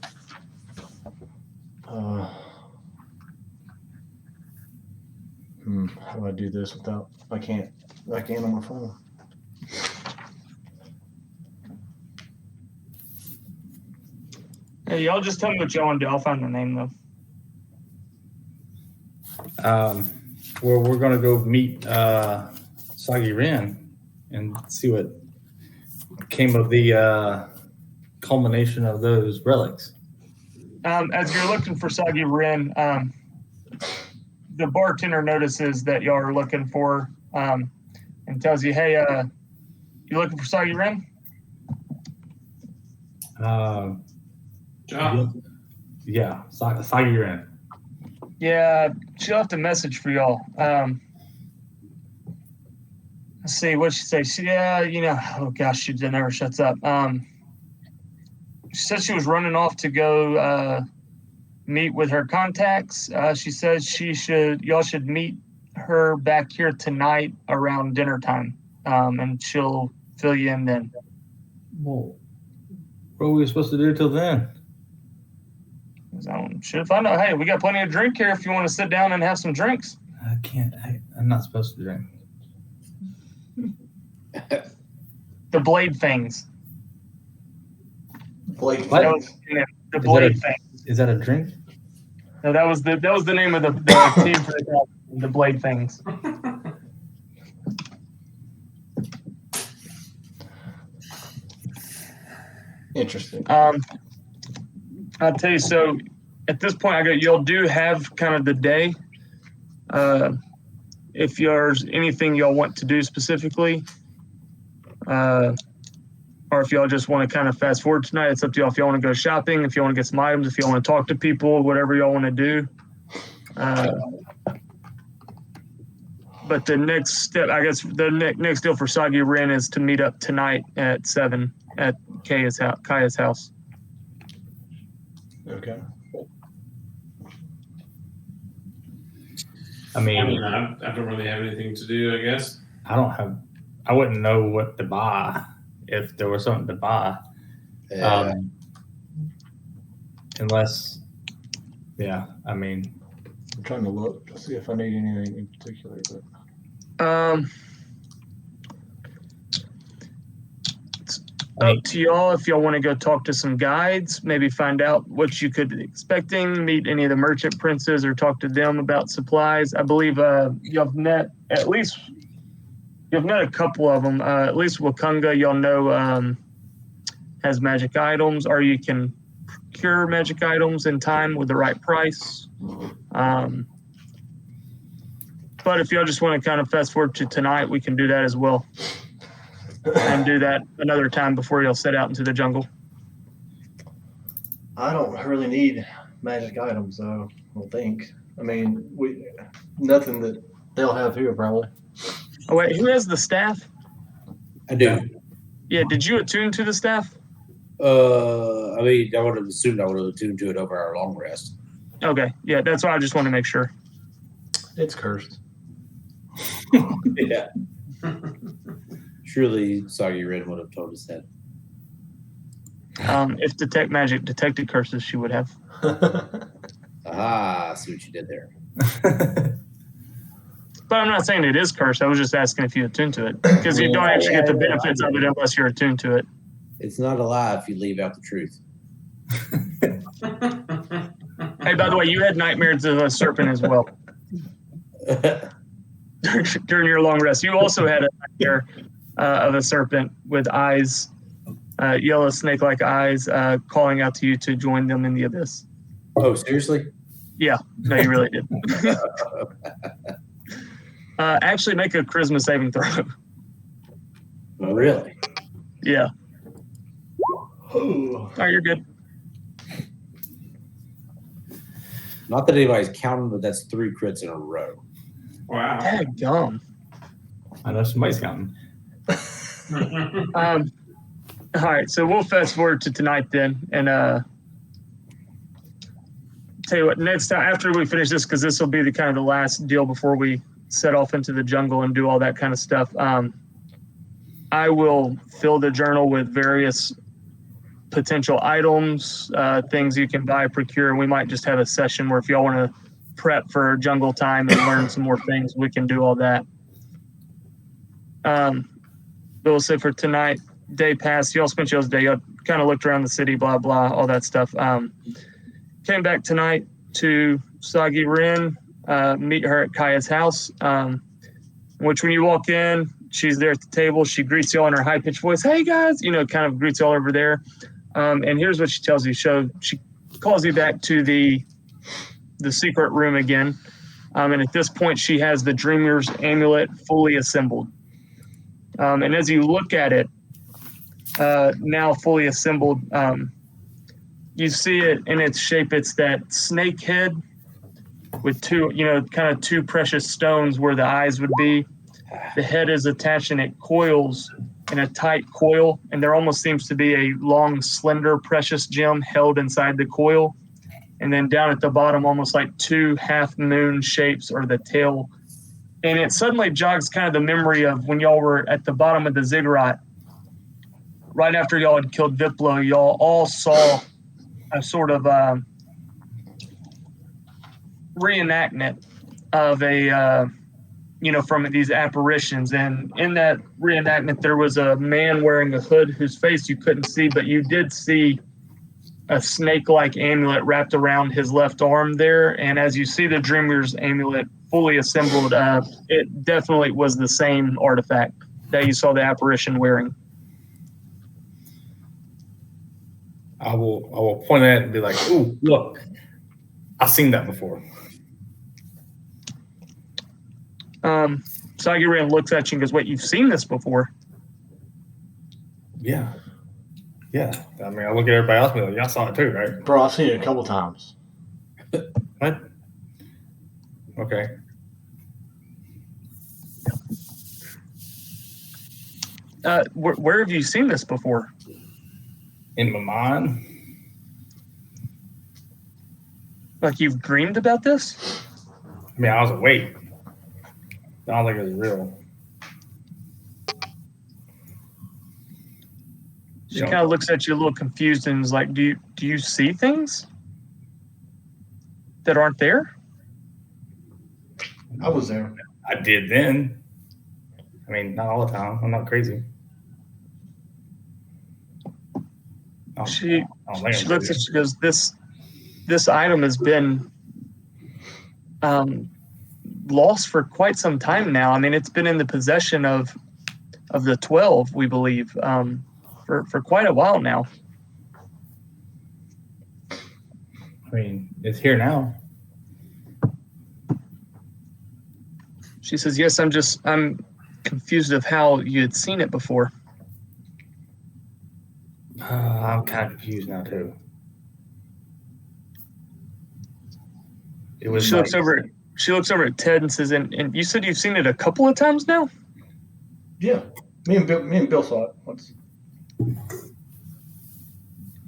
how do I do this without I can't on my phone. Hey, y'all just tell me what y'all want to do. I'll find the name though. We're gonna go meet Sagi Ren and see what came of the culmination of those relics. As you're looking for Sagi Ren, the bartender notices that y'all are looking for and tells you, "Hey, you looking for Sagi Ren?" John. Yeah, Sagi Ren. Yeah, she left a message for y'all. let's see what she said. Oh gosh, she never shuts up. She said she was running off to go meet with her contacts. She says y'all should meet her back here tonight around dinner time, and she'll fill you in then. Well, what are we supposed to do till then? Should find out. Hey, we got plenty of drink here if you want to sit down and have some drinks. I can't. I'm not supposed to drink. The blade fangs. Blade What? That was the name. The blade fangs. Is that a drink? No, that was the name of the team for the blade fangs. Interesting. I'll tell you. So, at this point, y'all do have kind of the day. If there's anything y'all want to do specifically, or if y'all just want to kind of fast forward tonight, it's up to y'all. If y'all want to go shopping, if you want to get some items, if you want to talk to people, whatever y'all want to do. But the next step, I guess, the next deal for Soggy Ren is to meet up tonight at 7 at Kaya's house. Okay. I mean, I don't really have anything to do, I guess. I wouldn't know what to buy if there was something to buy. Unless, I mean. I'm trying to look to see if I need anything in particular. But It's up to y'all if y'all want to go talk to some guides, maybe find out what you could be expecting, meet any of the merchant princes or talk to them about supplies. I believe you've met a couple of them. At least Wakunga, y'all know, has magic items, or you can procure magic items in time with the right price. But if y'all just want to kind of fast forward to tonight, we can do that as well. And do that another time before y'all set out into the jungle. I don't really need magic items, though. I don't think. I mean, nothing that they'll have here, probably. Oh wait, who has the staff? I do. Yeah, did you attune to the staff? I mean, I would have assumed I would have attuned to it over our long rest. Okay, yeah, that's why I just want to make sure. It's cursed. Yeah. Surely Soggy Red would have told us that. If detect magic detected curses, she would have. Ah, I see what you did there. But I'm not saying it is cursed. I was just asking if you attune to it, because you don't actually get the benefits of it unless you're attuned to it. It's not a lie if you leave out the truth. Hey, by the way, you had nightmares of a serpent as well during your long rest. You also had a nightmare of a serpent with eyes, yellow snake-like eyes, calling out to you to join them in the abyss. Oh, seriously? Yeah, no, you really did. Actually, make a charisma saving throw. Really? Yeah. Oh, All right, you're good. Not that anybody's counting, but that's 3 crits in a row. Wow. Dadgum. I know somebody's counting. All right, so we'll fast forward to tonight then, and tell you what, next time after we finish this, because this will be the kind of the last deal before we set off into the jungle and do all that kind of stuff. I will fill the journal with various potential items, things you can buy, procure. We might just have a session where if y'all want to prep for jungle time and learn some more things, we can do all that. But we'll say for tonight, day passed. Y'all spent y'all's day. Y'all kind of looked around the city, blah, blah, all that stuff. Came back tonight to Soggy Ren, meet her at Kaya's house, which when you walk in, she's there at the table. She greets y'all in her high-pitched voice. Hey, guys, kind of greets y'all over there. And here's what she tells you. She calls you back to the secret room again. And at this point, she has the Dreamer's amulet fully assembled. And as you look at it, now fully assembled, you see it in its shape. It's that snake head with two, kind of two precious stones where the eyes would be. The head is attached and it coils in a tight coil, and there almost seems to be a long, slender, precious gem held inside the coil. And then down at the bottom, almost like two half moon shapes or the tail. And it suddenly jogs kind of the memory of when y'all were at the bottom of the ziggurat. Right after y'all had killed Viplo, y'all all saw a sort of reenactment of a from these apparitions. And in that reenactment, there was a man wearing a hood whose face you couldn't see, but you did see a snake-like amulet wrapped around his left arm there. And as you see the Dreamer's amulet fully assembled, it definitely was the same artifact that you saw the apparition wearing. I will point at it and be like, "Ooh, look, I've seen that before." Sagiran looks at you and goes, "Wait, you've seen this before?" Yeah. I mean, I look at everybody else and be like, "Y'all saw it too, right?" Bro, I've seen it a couple times. What? Okay. Where have you seen this before? In my mind, Like you've dreamed about this? I mean, I was awake. I don't think it was real. She kind of looks at you a little confused and is like, do you see things that aren't there?" I was there. I did then. I mean, not all the time. I'm not crazy. She looks at you and goes, this item has been lost for quite some time now. I mean, it's been in the possession of the 12, we believe, for quite a while now. I mean, it's here now. She says, "Yes, I'm confused of how you had seen it before." I'm kind of confused now too. It was. She looks over at Ted and says, "And you said you've seen it a couple of times now?" Yeah. Me and Bill saw it once.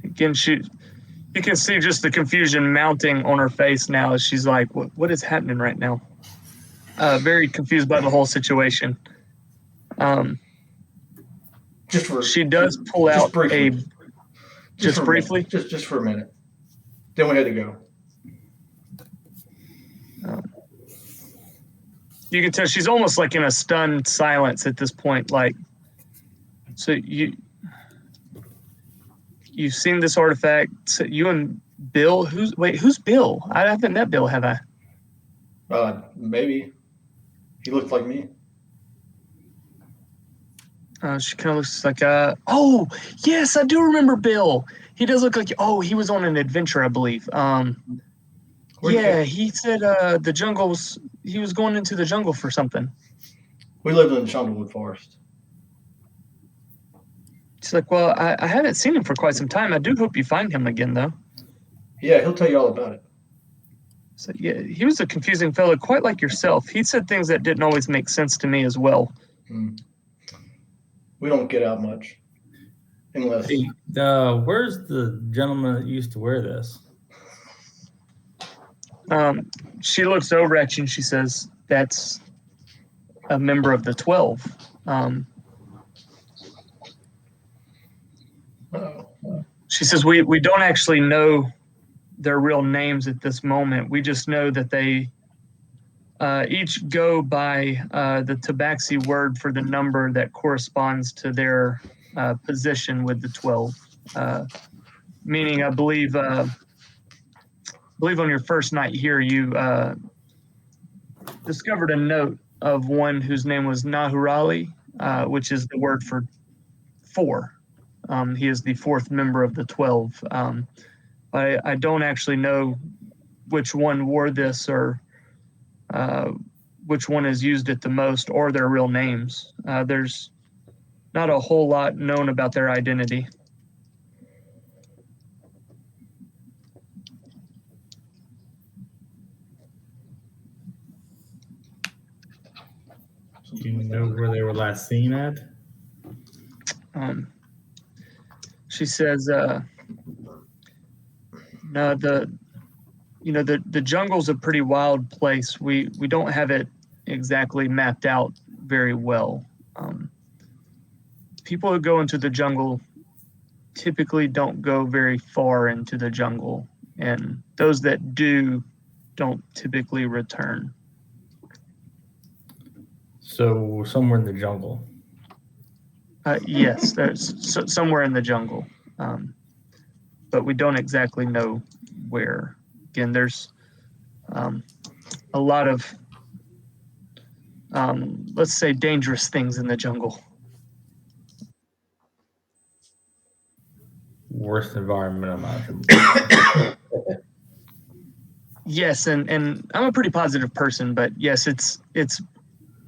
Again, you can see just the confusion mounting on her face now as she's like, what is happening right now? Very confused by the whole situation. She does pull out briefly. Just briefly? Just for a minute. Then we had to go. You can tell she's almost like in a stunned silence at this point. Like, so you've seen this artifact. So you and Bill, who's Bill? I haven't met Bill, have I? Maybe. He looked like me. She kind of looks like, oh, yes, I do remember Bill. He does look like, he was on an adventure, I believe. He said the jungle he was going into the jungle for something. We lived in the Shonderwood Forest. She's like, well, I haven't seen him for quite some time. I do hope you find him again, though. Yeah, he'll tell you all about it. So, yeah, he was a confusing fellow, quite like yourself. He said things that didn't always make sense to me as well. We don't get out much. Unless... Hey, where's the gentleman that used to wear this? She looks over at you and she says, that's a member of the 12. She says, we don't actually know their real names at this moment. We just know that they each go by the Tabaxi word for the number that corresponds to their position with the 12. Meaning, I believe on your first night here, you discovered a note of one whose name was Nahurali, which is the word for 4. He is the 4th member of the 12. I don't actually know which one wore this or which one has used it the most or their real names. There's not a whole lot known about their identity. Do you know where they were last seen at? She says, no, the jungle's a pretty wild place. We don't have it exactly mapped out very well. People who go into the jungle typically don't go very far into the jungle, and those that do don't typically return. So somewhere in the jungle. Yes, there's somewhere in the jungle, but we don't exactly know where. Again, there's a lot of, let's say, dangerous things in the jungle. Worst environment imaginable. Yes, and I'm a pretty positive person, but yes, it's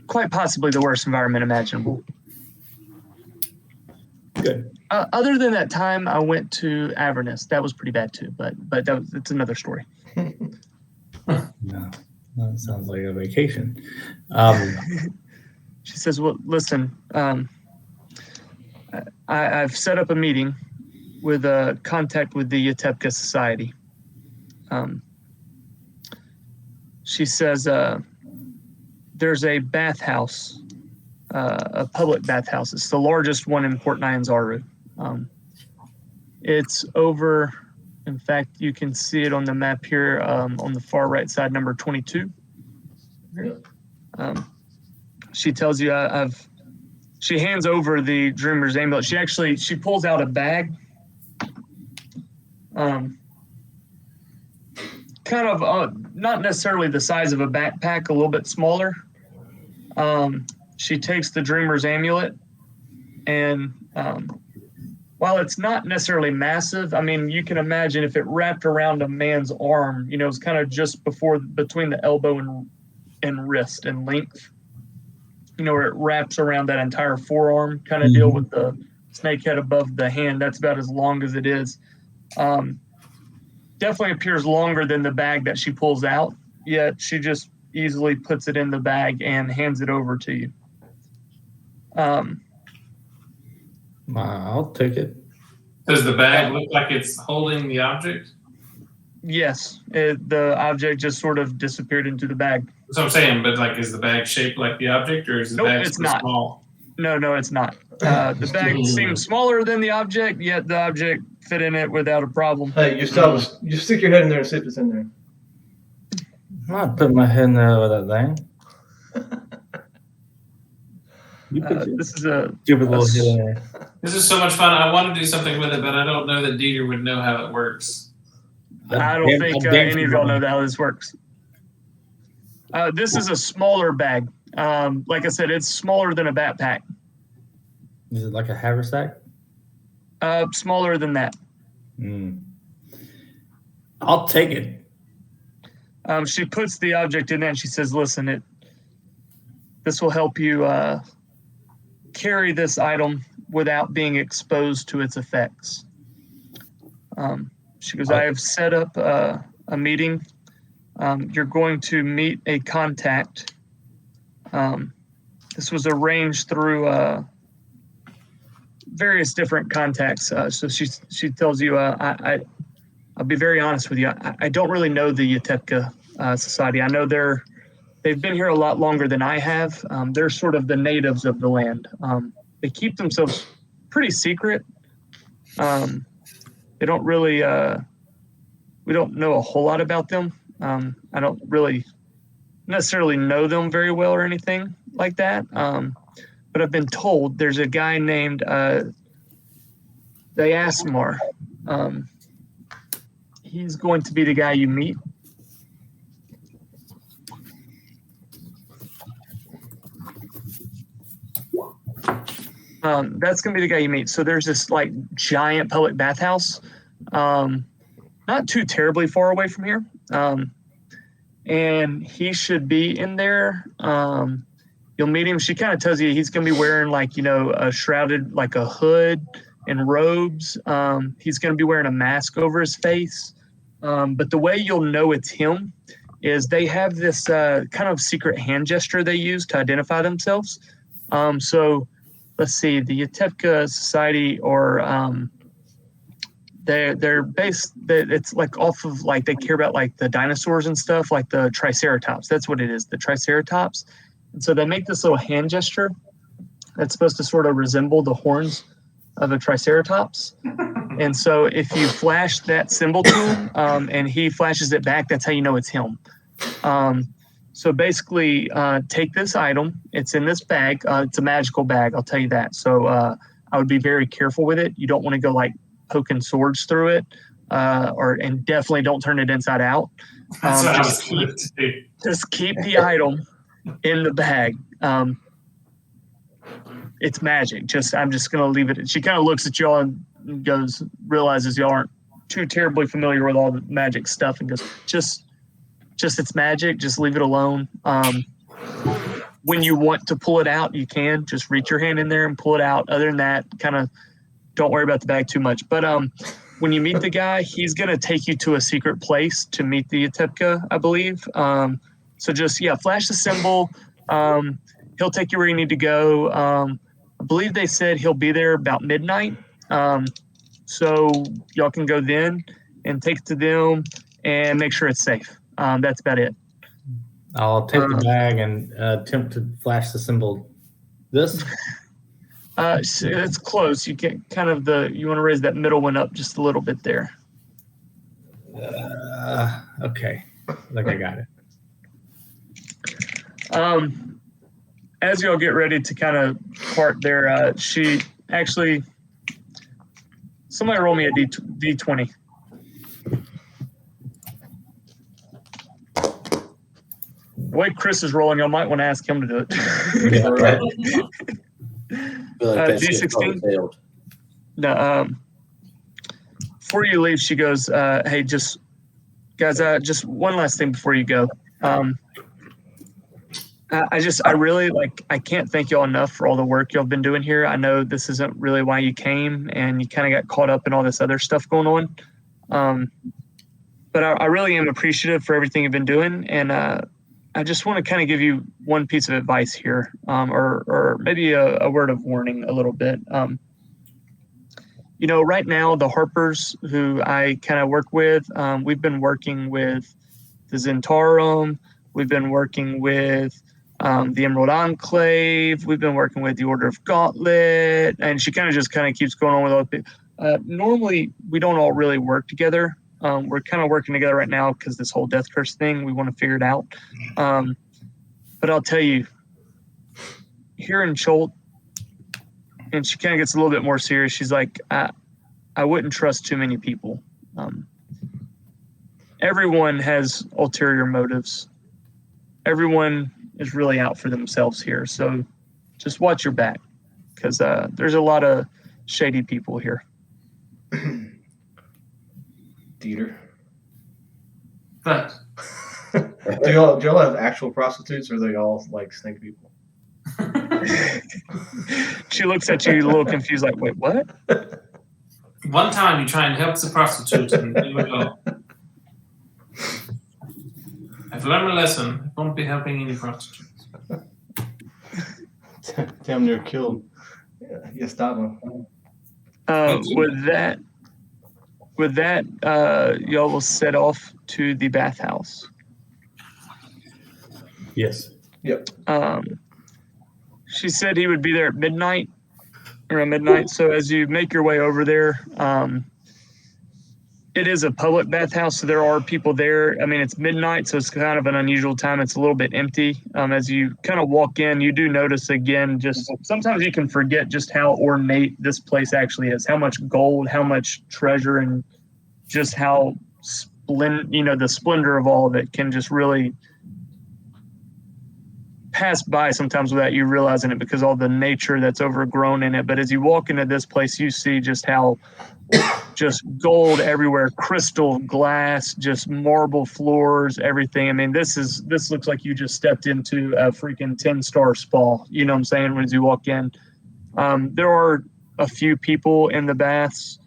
quite possibly the worst environment imaginable. Good. Other than that time I went to Avernus, that was pretty bad too, but it's another story. No, that sounds like a vacation. She says, well, listen, I've set up a meeting with a contact with the Yatepka Society. She says there's a bathhouse, a public bathhouse. It's the largest one in Port Nyanzaru. It's over, in fact, you can see it on the map here on the far right side, number 22. She tells you she hands over the Dreamer's amulet. She pulls out a bag. Kind of not necessarily the size of a backpack, a little bit smaller. She takes the Dreamer's amulet, and while it's not necessarily massive, I mean, you can imagine if it wrapped around a man's arm, it's kind of just between the elbow and wrist and length, where it wraps around that entire forearm kind of deal with the snake head above the hand. That's about as long as it is. Definitely appears longer than the bag that she pulls out, yet she just easily puts it in the bag and hands it over to you. I'll take it. Does the bag look like it's holding the object? Yes, the object just sort of disappeared into the bag. That's what I'm saying, but is the bag shaped like the object, or is the Nope, bag it's so not. small? No, it's not. The bag seems smaller than the object, yet the object fit in it without a problem. Hey, you stick your head in there and see if it's in there. I'm not putting my head in there with that thing. You put This is a stupid little head in there. This is so much fun. I want to do something with it, but I don't know that Dieter would know how it works. I don't think any of y'all know how this works. This is a smaller bag. Like I said, it's smaller than a backpack. Is it like a haversack? Smaller than that. I'll take it. She puts the object in there and she says, listen, this will help you carry this item without being exposed to its effects. She goes, I have set up a meeting. You're going to meet a contact. This was arranged through various different contacts. So she tells you, I'll be very honest with you. I don't really know the Yatepka Society. I know they've been here a lot longer than I have. They're sort of the natives of the land. They keep themselves pretty secret. They don't really, we don't know a whole lot about them. I don't really necessarily know them very well or anything like that. But I've been told there's a guy named Diasmar. He's going to be the guy you meet. That's going to be the guy you meet. So there's this giant public bathhouse, not too terribly far away from here. And he should be in there. You'll meet him. She kind of tells you he's going to be wearing a shrouded, a hood and robes. He's going to be wearing a mask over his face. But the way you'll know it's him is they have this kind of secret hand gesture they use to identify themselves. So let's see, the Yatevka Society, or they're based. It's like off of like they care about like the dinosaurs and stuff, like the Triceratops. That's what it is, the Triceratops. And so they make this little hand gesture that's supposed to sort of resemble the horns of a Triceratops. And so if you flash that symbol to him and he flashes it back, that's how you know it's him. So basically, take this item. It's in this bag. It's a magical bag, I'll tell you that. So I would be very careful with it. You don't want to go like poking swords through it, and definitely don't turn it inside out. That's what I was going to do. Just keep the item in the bag. It's magic. I'm just going to leave it. She kind of looks at y'all and realizes y'all aren't too terribly familiar with all the magic stuff, and goes, just it's magic. Just leave it alone. When you want to pull it out, you can just reach your hand in there and pull it out. Other than that, kind of don't worry about the bag too much. But when you meet the guy, he's going to take you to a secret place to meet the Yatevka, I believe. So just, flash the symbol. He'll take you where you need to go. I believe they said he'll be there about midnight. So y'all can go then and take it to them and make sure it's safe. That's about it. I'll take the bag and attempt to flash the symbol. This? It's close. You get kind of you want to raise that middle one up just a little bit there. Okay. I think I got it. As y'all get ready to kind of part there, she actually, somebody roll me a D20. The way Chris is rolling, y'all might want to ask him to do it. Yeah, right. D16. No. Before you leave, she goes, "Hey, guys, just one last thing before you go. I really I can't thank y'all enough for all the work y'all been doing here. I know this isn't really why you came, and you kind of got caught up in all this other stuff going on. But I really am appreciative for everything you've been doing, and I just want to kind of give you one piece of advice here, or maybe a word of warning a little bit. Right now, the Harpers, who I kind of work with, we've been working with the Zentarum. We've been working with the Emerald Enclave. We've been working with the Order of Gauntlet. And she kind of keeps going on with all the normally, we don't all really work together. We're kind of working together right now because this whole Death Curse thing, we want to figure it out. But I'll tell you, here in Cholt, and she kind of gets a little bit more serious. She's like, I wouldn't trust too many people. Everyone has ulterior motives. Everyone is really out for themselves here. So just watch your back, because there's a lot of shady people here. Dieter. But do y'all have actual prostitutes, or are they all like snake people? She looks at you a little confused, like, wait, what? one time you try and help the prostitutes, and here we go. I've learned my lesson. I won't be helping any prostitutes. Damn near killed. Yeah, stop him. With that, y'all will set off to the bathhouse. Yes. Yep. She said he would be there at midnight, around midnight. So as you make your way over there, it is a public bathhouse, so there are people there. I mean, it's midnight, so it's kind of an unusual time. It's a little bit empty. As you kind of walk in, you do notice again, just sometimes you can forget just how ornate this place actually is, how much gold, how much treasure, and just how the splendor of all of it can just really pass by sometimes without you realizing it, because all the nature that's overgrown in it. But as you walk into this place, you see just how just gold everywhere, crystal, glass, just marble floors, everything. I mean, this looks like you just stepped into a freaking 10-star spa. You know what I'm saying? As you walk in, there are a few people in the baths,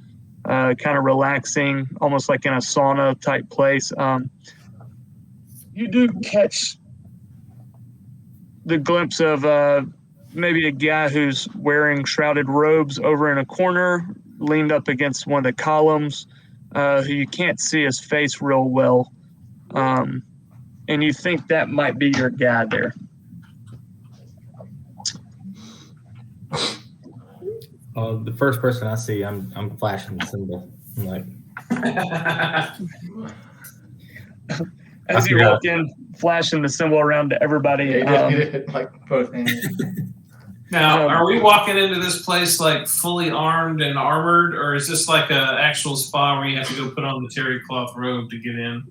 kind of relaxing, almost like in a sauna type place. You do catch the glimpse of maybe a guy who's wearing shrouded robes over in a corner, leaned up against one of the columns, who you can't see his face real well. And you think that might be your guy there. The first person I see, I'm flashing the symbol. I'm like, As you walk in, flashing the symbol around to everybody. Yeah, you did it like both hands. Now, are we walking into this place like fully armed and armored, or is this like a actual spa where you have to go put on the terry cloth robe to get in?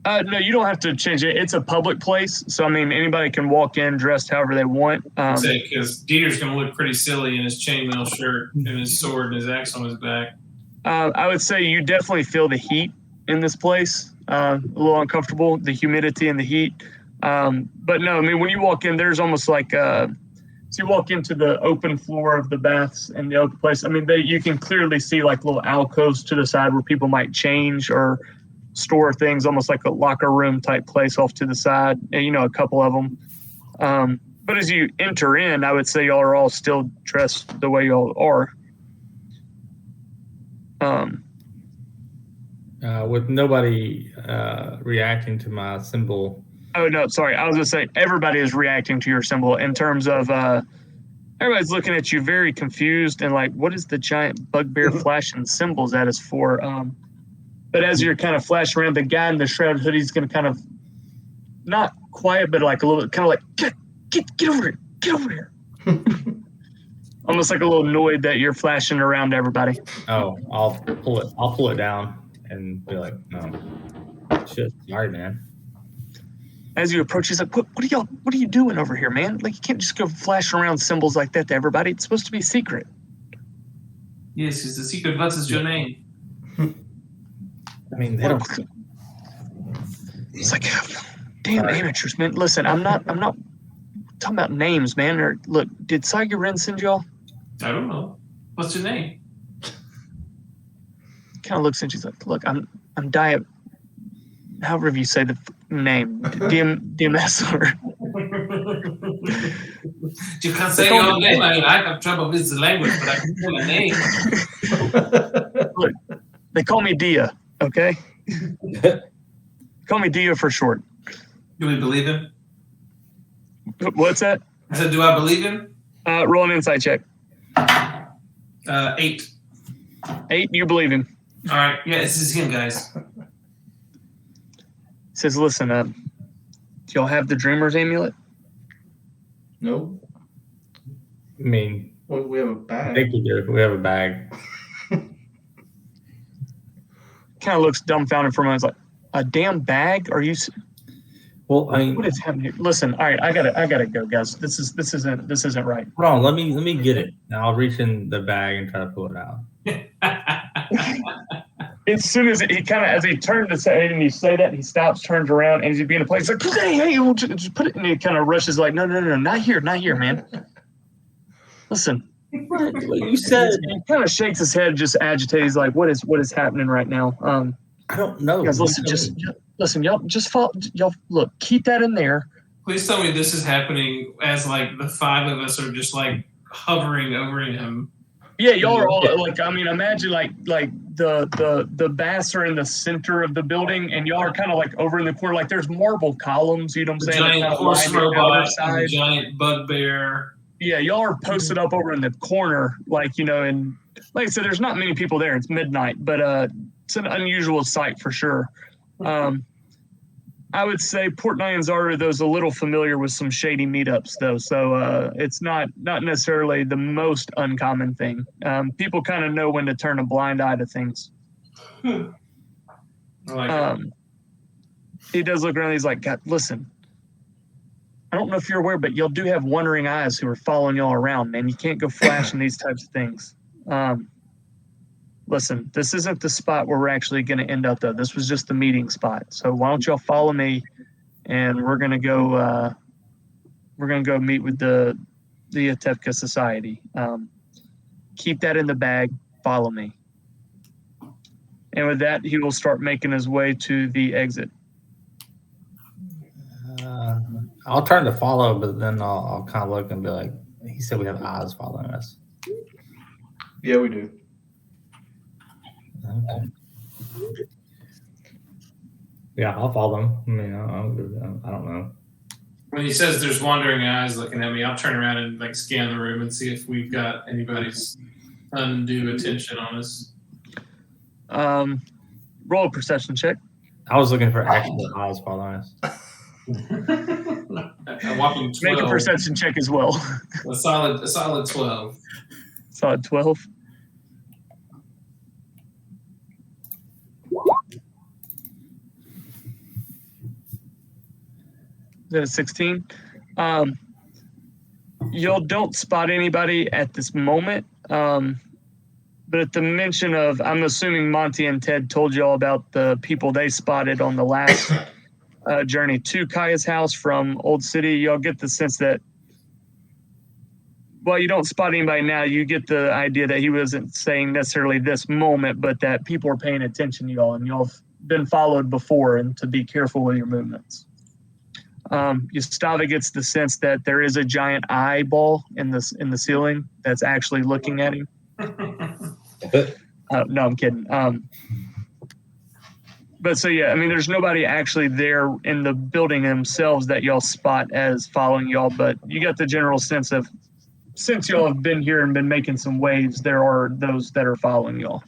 No, you don't have to change it. It's a public place, so I mean anybody can walk in dressed however they want. Because Dieter's going to look pretty silly in his chainmail shirt and his sword and his axe on his back. I would say you definitely feel the heat in this place. A little uncomfortable, the humidity and the heat. But no, I mean when you walk in, there's almost like so you walk into the open floor of the baths and the open place. I mean, you can clearly see like little alcoves to the side where people might change or store things, almost like a locker room type place off to the side. You know, a couple of them. But as you enter in, I would say y'all are all still dressed the way y'all are. with nobody reacting to my symbol. Oh, no, sorry. I was going to say everybody is reacting to your symbol in terms of everybody's looking at you very confused and like, what is the giant bugbear flashing symbols at us for? But as you're kind of flashing around, the guy in the shrouded hoodie is going to kind of not quiet, but like a little kind of like, get over here. Get over here. Almost like a little annoyed that you're flashing around to everybody. Oh, I'll pull it down and be like, no, shit, sorry, man. As you approach, he's like, what are you doing over here, man? Like, you can't just go flashing around symbols like that to everybody. It's supposed to be secret. Yes, it's a secret. What is your name? I mean, they don't. It's like, damn amateurs, man. Listen, I'm not talking about names, man. Or look, did Saiga Ren send y'all? I don't know. What's your name? Kind of looks and she's like, look, I'm Diet. However you say the name, DMS or. You can't say your own name. I mean, I have trouble with the language, but I can say my name. Look, they call me Dia, okay? Call me Dia for short. Do we believe him? What's that? I said, do I believe him? Roll an insight check. 8. 8, you believe him. All right. Yeah, this is him, guys. He says, listen, do y'all have the Dreamer's amulet? No. I mean, Well, we have a I bag. think we do. We have a bag. Kind of looks dumbfounded for a moment. He's like, a damn bag? Are you? Well, I mean, What is happening here? Listen, all right, I gotta go, guys. This isn't right. hold on. Let me get it. Now I'll reach in the bag and try to pull it out. As soon as he kind of, as he turned to say, and you say that, he stops, turns around, and he's being a place like, hey, we'll just put it. And he kind of rushes like, no, not here, man. Listen, You said he kind of shakes his head, just agitated. He's like, what is happening right now? I don't know. Guys, listen, y'all just follow. Y'all look, keep that in there. Please tell me this is happening as like the 5 of us are just like hovering over him. Yeah, y'all are all like. I mean, imagine like the baths are in the center of the building, and y'all are kind of like over in the corner. Like there's marble columns. You know what I'm The saying? giant That kinda horse line the outer robot, and side. the giant bugbear. Yeah, y'all are posted up over in the corner, like and like I said, there's not many people there. It's midnight, but it's an unusual sight for sure. I would say Port Nyanzaru, though, is a little familiar with some shady meetups, though, so it's not necessarily the most uncommon thing. People kind of know when to turn a blind eye to things. I like it. He does look around. He's like, God, listen, I don't know if you're aware, but y'all do have wandering eyes who are following y'all around, man. You can't go flashing these types of things. Listen, this isn't the spot where we're actually going to end up, though. This was just the meeting spot. So why don't y'all follow me, and we're going to go meet with the Atevka Society. Keep that in the bag. Follow me. And with that, he will start making his way to the exit. I'll turn to follow, but then I'll kind of look and be like, he said we have eyes following us. Yeah, we do. Okay. Yeah, I'll follow him. I mean, I don't know. When he says there's wandering eyes looking at me, I'll turn around and like scan the room and see if we've got anybody's undue attention on us. Roll a perception check. I was looking for actual eyes following us. A whopping 12. Make a perception check as well. A solid 12. Solid 12. Is that a 16? Y'all don't spot anybody at this moment. But at the mention of, I'm assuming Monty and Ted told you all about the people they spotted on the last journey to Kaya's house from Old City. Y'all get the sense that, well, you don't spot anybody now. You get the idea that he wasn't saying necessarily this moment, but that people are paying attention to y'all, and y'all have been followed before, and to be careful with your movements. Yustava gets the sense that there is a giant eyeball in the ceiling that's actually looking at him. No, I'm kidding. But so yeah, I mean, there's nobody actually there in the building themselves that y'all spot as following y'all, but you got the general sense of, since y'all have been here and been making some waves, there are those that are following y'all.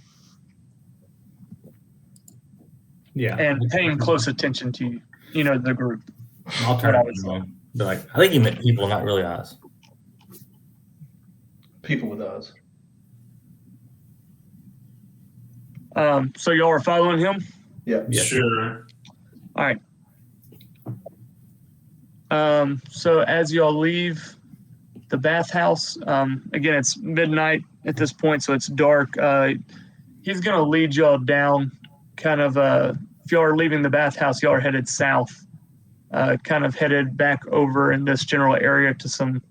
Yeah. And paying close attention to you, the group. I'll turn around and be like, I think he meant people, not really eyes. People with eyes. So y'all are following him? Yeah. Yeah. Sure. All right. So as y'all leave the bathhouse, again, it's midnight at this point, so it's dark. He's going to lead y'all down kind of, if y'all are leaving the bathhouse, y'all are headed south, kind of headed back over in this general area to some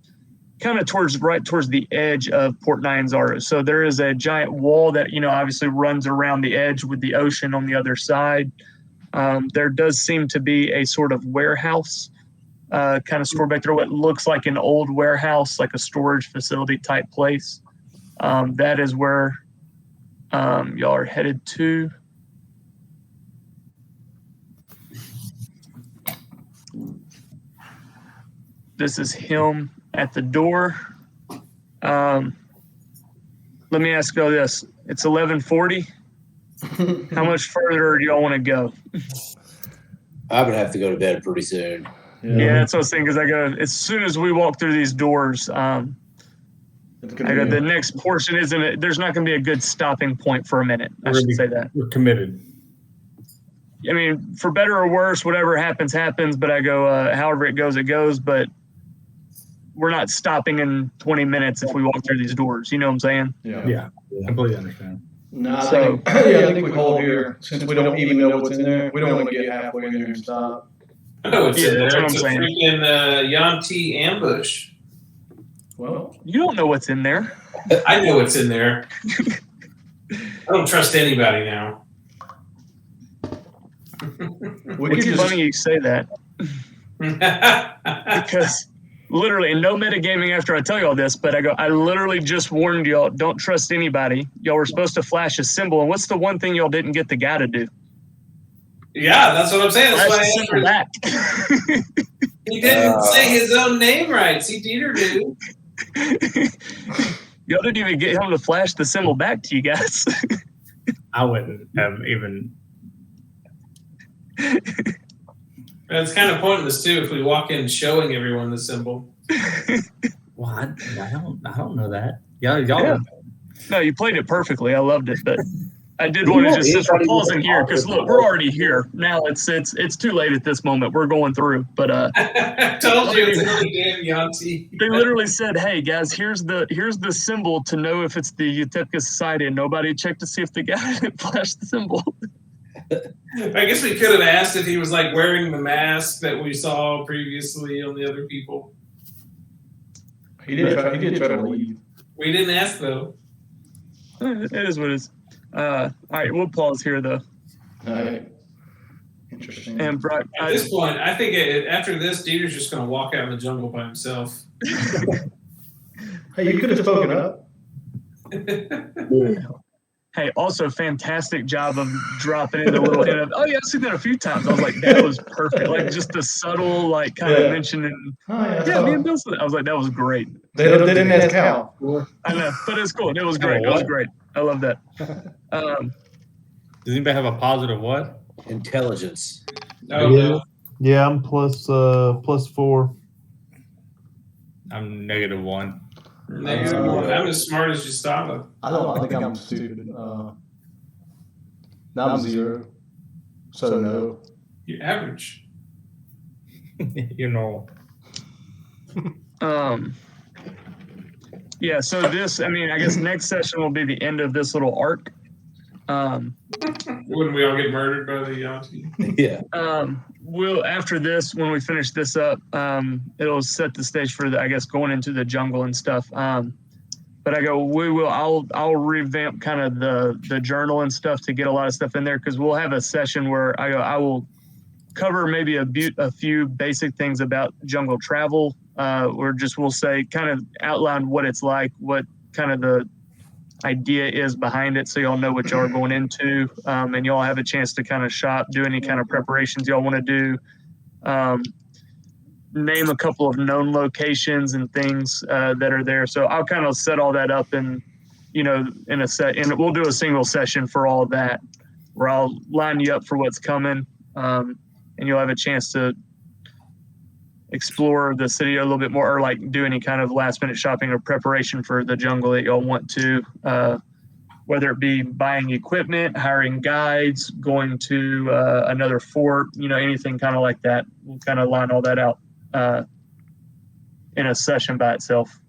kind of right towards the edge of Port Nyanzaru. So there is a giant wall that, obviously runs around the edge with the ocean on the other side. There does seem to be a sort of warehouse kind of stored back there, what looks like an old warehouse, like a storage facility type place. That is where y'all are headed to. This is him at the door. Let me ask you this. It's 11:40. How much further do y'all want to go? I would have to go to bed pretty soon. Yeah, that's what I was saying, because I go, as soon as we walk through these doors, the next portion there's not going to be a good stopping point for a minute. I should say that. We're committed. I mean, for better or worse, whatever happens, but I go, however it goes, but we're not stopping in 20 minutes if we walk through these doors. You know what I'm saying? Yeah. Completely understand. No, I think we hold here, since we don't even know what's in there. We don't want to get halfway in there and stop. I know what's in there. That's what I'm It's a saying. freaking Yanti ambush. Well, You don't know what's in there. I know what's in there. I don't trust anybody now. It's funny you say that, because literally, no metagaming after I tell you all this, but I literally just warned y'all, don't trust anybody. Y'all were supposed to flash a symbol, and what's the one thing y'all didn't get the guy to do? Yeah, that's what I'm saying. That's Flash why the symbol back. he didn't say his own name right. See, Dieter did. Y'all didn't even get him to flash the symbol back to you guys. I wouldn't have even. It's kind of pointless too if we walk in showing everyone the symbol. Well, I don't know that. Y'all. Yeah. No, you played it perfectly. I loved it, but I did want to just, since we're pausing here, because look, we're already here now. It's too late at this moment. We're going through, but I told you it's really damn Yanti. they literally said, "Hey guys, here's the symbol to know if it's the Utepka Society," and nobody checked to see if the guy flashed the symbol. I guess we could have asked if he was like wearing the mask that we saw previously on the other people. he did try to leave. We didn't ask though. It is what it is. All right, we'll pause here though. All right. Interesting. And Brock, At this point, I think after this, Dieter's just going to walk out in the jungle by himself. Hey, you could have spoken up. hey, also fantastic job of dropping in the little. Oh yeah, I've seen that a few times. I was like, that was perfect. Like just the subtle, like kind of mentioning. Yeah, me and Bill. I was like, that was great. They didn't ask Cal. I know, but it's cool. It was great. It was great. I love that. Does anybody have a positive what? Intelligence. Oh, no. Yeah, I'm +4. I'm -1. I'm as smart as Gustavo. I don't think I'm stupid. Now I'm 0. So no. You're average. You're normal. Yeah, so this, I mean, I guess next session will be the end of this little arc. Wouldn't we all get murdered by the Yanti? Yeah. We'll after this, when we finish this up, it'll set the stage for the, I guess, going into the jungle and stuff. But I'll revamp kind of the journal and stuff to get a lot of stuff in there, because we'll have a session where I will cover maybe a few basic things about jungle travel, or just we'll say kind of outline what it's like, what kind of the idea is behind it, so y'all know what y'all are going into, and y'all have a chance to kind of shop, do any kind of preparations y'all want to do, name a couple of known locations and things that are there. So I'll kind of set all that up in a set, and we'll do a single session for all of that, where I'll line you up for what's coming, and you'll have a chance to explore the city a little bit more, or like do any kind of last minute shopping or preparation for the jungle that y'all want to, whether it be buying equipment, hiring guides, going to another fort, anything kind of like that. We'll kind of line all that out in a session by itself.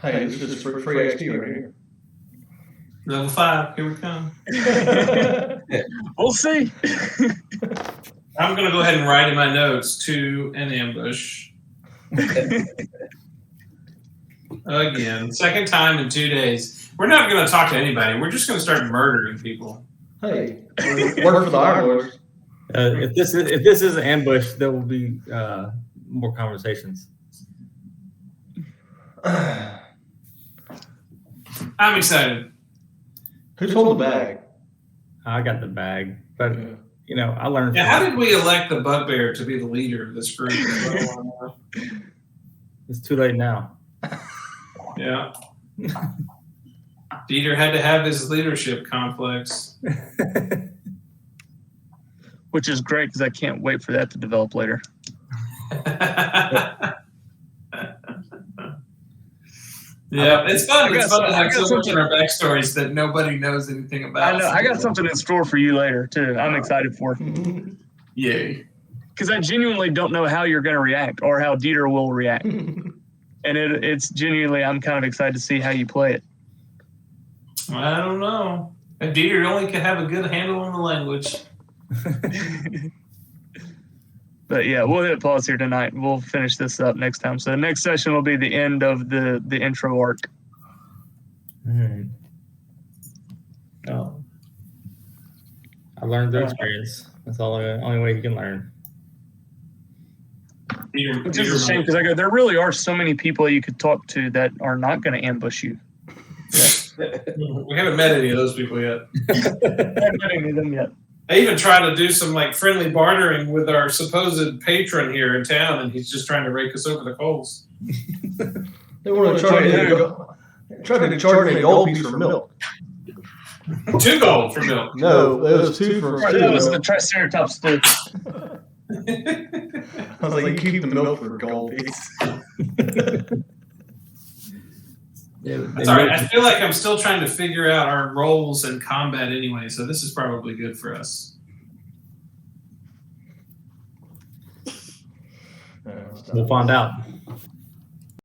Hey, this is free XP right here. Level 5, here we come. We'll see. I'm going to go ahead and write in my notes to an ambush. Again, second time in 2 days. We're not going to talk to anybody. We're just going to start murdering people. Hey, work for the Iron Lords. If this is an ambush, there will be more conversations. I'm excited. Who's holding the bag? I got the bag, but I learned. Yeah, how did we elect the bugbear to be the leader of this group? It's too late now. Yeah. Dieter had to have his leadership complex. Which is great, because I can't wait for that to develop later. Yeah, it's fun. It's fun to have so much in our backstories that nobody knows anything about. I know. I got something in store for you later, too. I'm excited for. Yay. Because I genuinely don't know how you're going to react, or how Dieter will react. And it's genuinely, I'm kind of excited to see how you play it. I don't know. And Dieter only can have a good handle on the language. But yeah, we'll hit pause here tonight. We'll finish this up next time. So the next session will be the end of the intro arc. All right. Oh, I learned through experience. That's the only way you can learn. Which is a shame, because there really are so many people you could talk to that are not going to ambush you. We haven't met any of those people yet. Haven't met any of them yet. I even tried to do some friendly bartering with our supposed patron here in town, and he's just trying to rake us over the coals. They want to charge me a gold piece for milk. 2 gold for milk. No, it was 2 for Right, that was the Triceratops stew. I was like, you keep the milk for a gold piece. That's all right. I feel like I'm still trying to figure out our roles in combat anyway, so this is probably good for us. We'll find out.